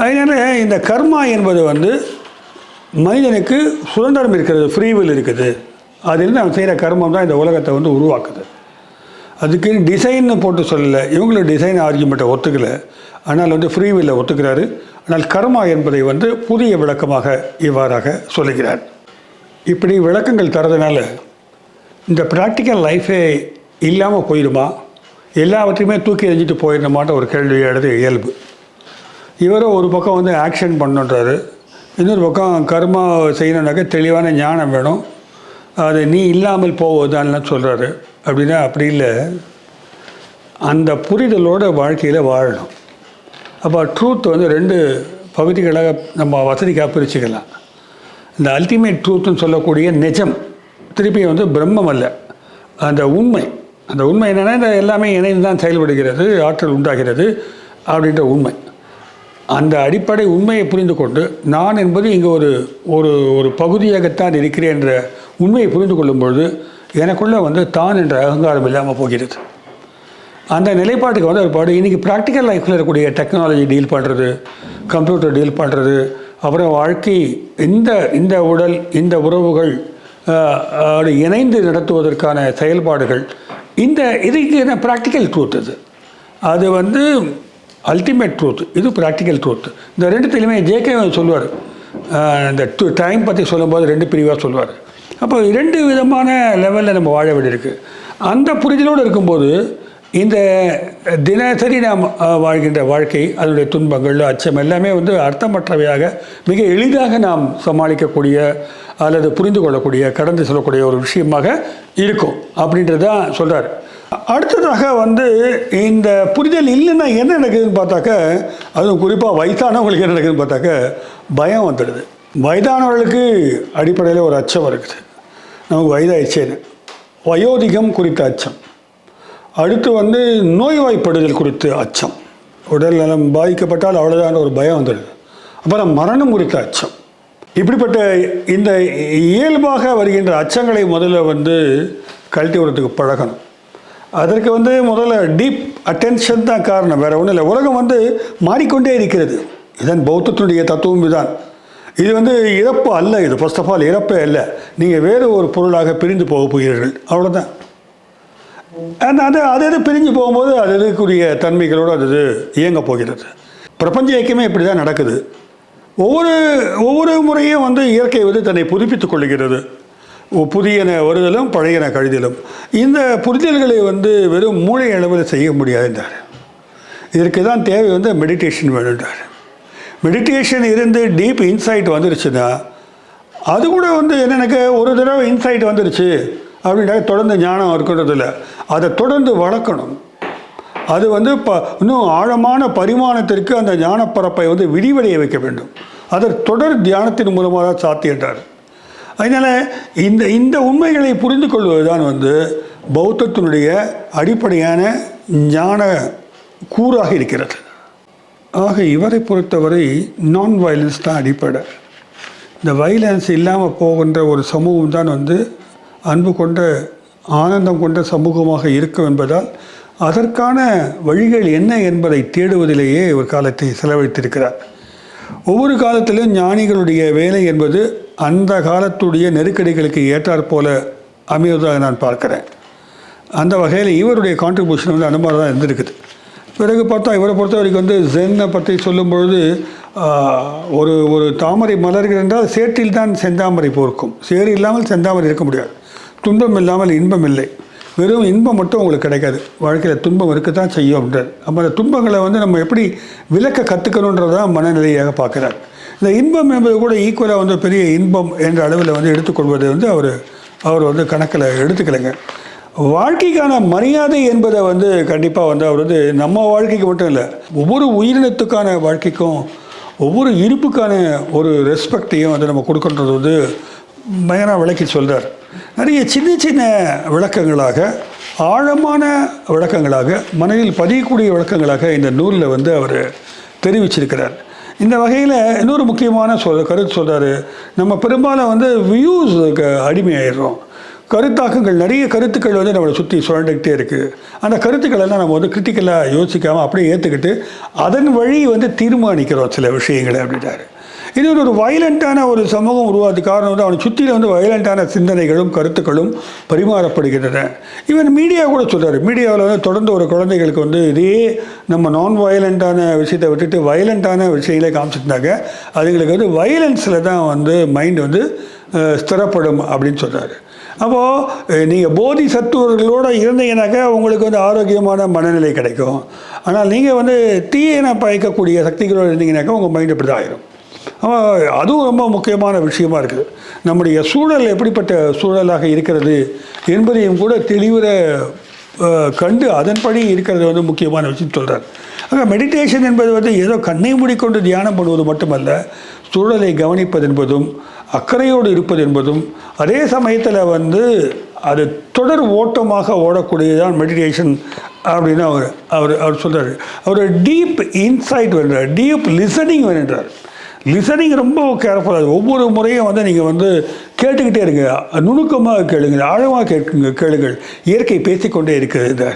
அதனால் இந்த கர்மா என்பது மனிதனுக்கு சுதந்திரம் இருக்கிறது, ஃப்ரீவில் இருக்குது. அதிலிருந்து அவன் செய்கிற கர்மம் தான் இந்த உலகத்தை உருவாக்குது. அதுக்கு டிசைன்னு போட்டு சொல்லலை, இவங்களும் டிசைன் ஆர்கியூமெண்ட்டை ஒத்துக்கலை. ஆனால் ஃப்ரீவில்லை ஒத்துக்கிறாரு. ஆனால் கர்மா என்பதை புதிய விளக்கமாக இவ்வாறாக சொல்லுகிறார். இப்படி விளக்கங்கள் தரதுனால இந்த ப்ராக்டிக்கல் லைஃபே இல்லாமல் போயிடுமா, எல்லாவற்றையுமே தூக்கி எறிஞ்சிட்டு போயிடணுமான்ற ஒரு கேள்வியானது இயல்பு. இவரும் ஒரு பக்கம் ஆக்ஷன் பண்ணுன்றாரு, இன்னொரு பக்கம் கர்மா செய்யணுன்னாக்க தெளிவான ஞானம் வேணும், அது நீ இல்லாமல் போவதுதான் சொல்கிறாரு. அப்படின்னா அப்படி இல்லை, அந்த புரிதலோட வாழ்க்கையில் வாழணும். அப்போ ட்ரூத் 2 பகுதிகளாக நம்ம வசதிக்காக பிரிச்சுக்கலாம். இந்த அல்டிமேட் ட்ரூத்துன்னு சொல்லக்கூடிய நிஜம், திருப்பி பிரம்மம் அல்ல, அந்த உண்மை. அந்த உண்மை என்னென்னா இந்த எல்லாமே இணைந்து தான் செயல்படுகிறது, ஆற்றல் உண்டாகிறது அப்படின்ற உண்மை. அந்த அடிப்படை உண்மையை புரிந்து கொண்டு நான் என்பது இங்கே ஒரு ஒரு ஒரு பகுதியாகத்தான் இருக்கிறேன் என்ற உண்மையை புரிந்து கொள்ளும்பொழுது எனக்குள்ளே தான் என்ற அகங்காரம் இல்லாமல் போகிறது. அந்த நிலைப்பாட்டுக்கு ஒரு பாடு இன்றைக்கி ப்ராக்டிக்கல் லைஃப்பில் இருக்கக்கூடிய டெக்னாலஜி டீல் பண்ணுறது, கம்ப்யூட்டர் டீல் பண்ணுறது, அப்புறம் வாழ்க்கை, இந்த உடல், இந்த உறவுகள் இணைந்து நடத்துவதற்கான செயல்பாடுகள், இதுக்கு என்ன ப்ராக்டிக்கல் ட்ரூத். அது அல்டிமேட் ட்ரூத், இது ப்ராக்டிக்கல் ட்ரூத். இந்த ரெண்டுத்திலையுமே ஜேகே சொல்லுவார், இந்த டைம் பற்றி சொல்லும்போது 2 பிரிவாக சொல்லுவார். அப்போ 2 விதமான லெவலில் நம்ம வாழ வேண்டியிருக்கு. அந்த புரிதலோடு இருக்கும்போது இந்த தினசரி நாம் வாழ்கின்ற வாழ்க்கை, அதனுடைய துன்பங்கள், அச்சம் எல்லாமே அர்த்தமற்றவையாக மிக எளிதாக நாம் சமாளிக்கக்கூடிய அல்லது புரிந்து கொள்ளக்கூடிய, கடந்து செல்லக்கூடிய ஒரு விஷயமாக இருக்கும் அப்படின்றதான் சொல்கிறார். அடுத்ததாக இந்த புரிதல் இல்லைன்னா என்ன நடக்குதுன்னு பார்த்தாக்க, அதுவும் குறிப்பாக வயதானவங்களுக்கு என்ன நடக்குதுன்னு பார்த்தாக்க பயம் வந்துடுது. வயதானவர்களுக்கு அடிப்படையில் ஒரு அச்சம் இருக்குது, நமக்கு வயதாயிடுச்சேன்னு. வயோதிகம் குறித்த அச்சம். அடுத்து நோய்வாய்ப்படுதல் குறித்து அச்சம், உடல் நலம் பாதிக்கப்பட்டால் அவ்வளோதான் ஒரு பயம் வந்துடுது. அப்புறம் மரணம் குறித்த அச்சம். இப்படிப்பட்ட இந்த இயல்பாக வருகின்ற அச்சங்களை முதல்ல கழட்டி விடுறதுக்கு பழகணும். அதற்கு முதல்ல டீப் அட்டென்ஷன் தான் காரணம், வேறு ஒன்றும் இல்லை. உலகம் மாறிக்கொண்டே இருக்கிறது. இதன் பௌத்தத்தினுடைய தத்துவம் இதுதான். இது இறப்பு அல்ல, இது ஃபர்ஸ்ட் ஆஃப் ஆல் இறப்பே இல்லை. நீங்கள் வேறு ஒரு பொருளாக பிரிந்து போக போகிறீர்கள், அவ்வளோதான். அது பிரிஞ்சு போகும்போது அது இருக்கக்கூடிய தன்மைகளோடு அது இயங்க போகிறது. பிரபஞ்ச இயக்கமே இப்படி தான் நடக்குது. ஒவ்வொரு முறையும் இயற்கை தன்னை புதுப்பித்துக் கொள்கிறது. புதியன வருதலும் பழையன கழிதலும். இந்த புரிதல்களை வெறும் மூளை அளவில் செய்ய முடியாதுன்றார். இதற்கு தான் தேவை மெடிடேஷன் வேணுன்றார். மெடிடேஷன் இருந்து டீப் இன்சைட் வந்துருச்சுன்னா, அது கூட எனக்கு ஒரு தடவை இன்சைட் வந்துருச்சு அப்படின்னா தொடர்ந்து ஞானம் இருக்குன்றதில்ல, அதை தொடர்ந்து வளர்க்கணும். அது இன்னும் ஆழமான பரிமாணத்திற்கு அந்த ஞானப்பரப்பை விரிவடைய வைக்க வேண்டும். அதை தொடர் தியானத்தின் மூலமாக தான் சாத்தியன்றார். அதனால் இந்த உண்மைகளை புரிந்து கொள்வது தான் பௌத்தத்தினுடைய அடிப்படையான ஞான கூறாக இருக்கிறது. ஆக இவரை பொறுத்தவரை நான் வயலன்ஸ் தான் அடிப்படை. இந்த வயலன்ஸ் இல்லாமல் போகின்ற ஒரு சமூகம் தான் அன்பு கொண்ட, ஆனந்தம் கொண்ட சமூகமாக இருக்கும் என்பதால் அதற்கான வழிகள் என்ன என்பதை தேடுவதிலேயே ஒரு காலத்தை செலவழித்திருக்கிறார். ஒவ்வொரு காலத்திலும் ஞானிகளுடைய வேலை என்பது அந்த காலத்துடைய நெருக்கடிகளுக்கு ஏற்றாற்போல அமைவதாக நான் பார்க்குறேன். அந்த வகையில் இவருடைய கான்ட்ரிபியூஷன் அந்த மாதிரி தான் இருந்திருக்குது. பிறகு பார்த்தா இவரை பொறுத்த வரைக்கும் ஜென்னை பற்றி சொல்லும்பொழுது ஒரு தாமரை மலர்கள் என்றால் சேற்றில் தான் செந்தாமரை போர்க்கும், சேறு இல்லாமல் செந்தாமரை இருக்க முடியாது. துன்பம் இல்லாமல் இன்பம் இல்லை, வெறும் இன்பம் மட்டும் உங்களுக்கு கிடைக்காது, வாழ்க்கையில் துன்பம் இருக்க தான் செய்யும் அப்படின்றார். அப்போ அந்த துன்பங்களை நம்ம எப்படி விலக்க கற்றுக்கணுன்றதான் மனநிலையாக பார்க்குறார். இந்த இன்பம் என்பது கூட ஈக்குவலாக பெரிய இன்பம் என்ற அளவில் எடுத்துக்கொள்வது அவர் கணக்கில் எடுத்துக்கலைங்க. வாழ்க்கைக்கான மரியாதை என்பதை கண்டிப்பாக அவர் நம்ம வாழ்க்கைக்கு மட்டும் இல்லை, ஒவ்வொரு உயிரினத்துக்கான வாழ்க்கைக்கும் ஒவ்வொரு இருப்புக்கான ஒரு ரெஸ்பெக்டையும் நம்ம கொடுக்கின்றது பயங்கர விளக்கி சொல்கிறார். நிறைய சின்ன சின்ன விளக்கங்களாக, ஆழமான விளக்கங்களாக, மனதில் பதியக்கூடிய விளக்கங்களாக இந்த நூலில் அவர் தெரிவிச்சிருக்கிறார். இந்த வகையில் இன்னொரு முக்கியமான கருத்து சொல்கிறாரு. நம்ம பெரும்பாலும் வந்து வியூஸுக்கு அடிமையாயிடுறோம். கருத்தாக்கங்கள், நிறைய கருத்துக்கள் வந்து நம்மளை சுற்றி சுழண்டுக்கிட்டே இருக்குது. அந்த கருத்துக்களெல்லாம் நம்ம வந்து கிரிட்டிக்கலாக யோசிக்காமல் அப்படியே ஏற்றுக்கிட்டு அதன் வழி வந்து தீர்மானிக்கிறோம் சில விஷயங்களை அப்படின்ட்டாரு. இன்னொரு ஒரு வயலண்ட்டான ஒரு சமூகம் உருவாது காரணம் வந்து அவனை சுற்றியில் வந்து வயலண்ட்டான சிந்தனைகளும் கருத்துக்களும் பரிமாறப்படுகின்றன. ஈவன் மீடியா கூட சொல்கிறார். மீடியாவில் வந்து தொடர்ந்து ஒரு குழந்தைகளுக்கு வந்து இதே நம்ம நான் வயலண்ட்டான விஷயத்தை விட்டுட்டு வயலண்ட்டான விஷயங்களே காமிச்சிருந்தாங்க அதுங்களுக்கு வந்து வயலன்ஸில் தான் வந்து மைண்ட் வந்து ஸ்திரப்படும் அப்படின்னு சொல்கிறாரு. அப்போது நீங்கள் போதி சத்துவர்களோடு இருந்தீங்கன்னாக்கா உங்களுக்கு வந்து ஆரோக்கியமான மனநிலை கிடைக்கும். ஆனால் நீங்கள் வந்து தீயன பயக்கக்கூடிய சக்திகளோடு இருந்தீங்கன்னாக்கா உங்கள் மைண்ட் இப்படி தான் ஆயிரும். அதுவும் ரொம்ப முக்கியமான விஷயமா இருக்குது. நம்முடைய சூழல் எப்படிப்பட்ட சூழலாக இருக்கிறது என்பதையும் கூட தெளிவுற கண்டு அதன்படி இருக்கிறது வந்து முக்கியமான விஷயம் சொல்கிறார். ஆக மெடிடேஷன் என்பது வந்து ஏதோ கண்ணை மூடிக்கொண்டு தியானம் பண்ணுவது மட்டுமல்ல, சூழலை கவனிப்பது என்பதும் அக்கறையோடு இருப்பது என்பதும் அதே சமயத்தில் வந்து அது தொடர் ஓட்டமாக ஓடக்கூடியதான் மெடிடேஷன் அப்படின்னு அவர் சொல்கிறார். அவர் டீப் இன்சைட் வேண்டார், டீப் லிசனிங் வேண்டார். லிசனிங் ரொம்ப கேர்ஃபுல்லாக ஒவ்வொரு முறையும் வந்து நீங்கள் வந்து கேட்டுக்கிட்டே இருங்க, நுணுக்கமாக கேளுங்க, ஆழமாக கேளுங்கள், இயற்கை பேசிக்கொண்டே இருக்கிறது.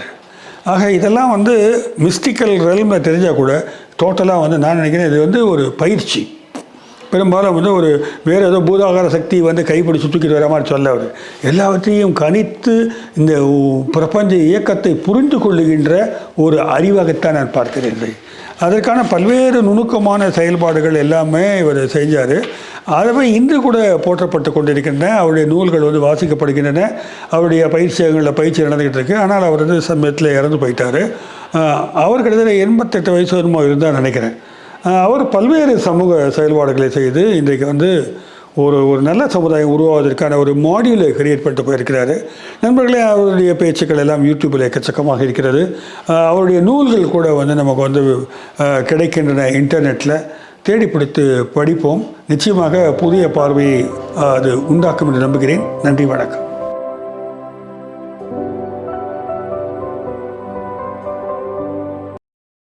ஆக இதெல்லாம் வந்து மிஸ்டிக்கல் ரெல்மில் தெரிஞ்சால் கூட டோட்டலாக வந்து நான் நினைக்கிறேன் இது வந்து ஒரு பயிற்சி. பெரும்பாலும் வந்து ஒரு வேறு ஏதோ பூதாகார சக்தி வந்து கைப்பிடிச்சு தூக்கிட்டு வர மாதிரி சொல்ல அவர் எல்லாவற்றையும் கணித்து இந்த பிரபஞ்ச இயக்கத்தை புரிந்து கொள்ளுகின்ற ஒரு அறிவாகத்தான் நான் பார்க்கிறேன். அதற்கான பல்வேறு நுணுக்கமான செயல்பாடுகள் எல்லாமே இவர் செஞ்சார். அதுவே இன்று கூட போற்றப்பட்டு கொண்டிருக்கின்றன. அவருடைய நூல்கள் வந்து வாசிக்கப்படுகின்றன. அவருடைய பயிற்சிகளில் பயிற்சி நடந்துக்கிட்டு இருக்கு. ஆனால் அவர் வந்து சமயத்தில் இறந்து போயிட்டார். அவர் கிட்டத்தட்ட 88 வயசு வருமோ இருந்தால் நினைக்கிறேன். அவர் பல்வேறு சமூக செயல்பாடுகளை செய்து இன்றைக்கு வந்து ஒரு நல்ல சமுதாயம் உருவாவதற்கான ஒரு மாடியூலை கிரியேட் பண்ணிட்டு போயிருக்கிறாரு. நண்பர்களே, அவருடைய பேச்சுக்கள் எல்லாம் யூடியூப்பில் எக்கச்சக்கமாக இருக்கிறது. அவருடைய நூல்கள் கூட வந்து நமக்கு வந்து கிடைக்கின்றன. இன்டர்நெட்டில் தேடி பிடித்து படிப்போம். நிச்சயமாக புதிய பார்வையை அது உண்டாக்கும் என்று நம்புகிறேன். நன்றி, வணக்கம்.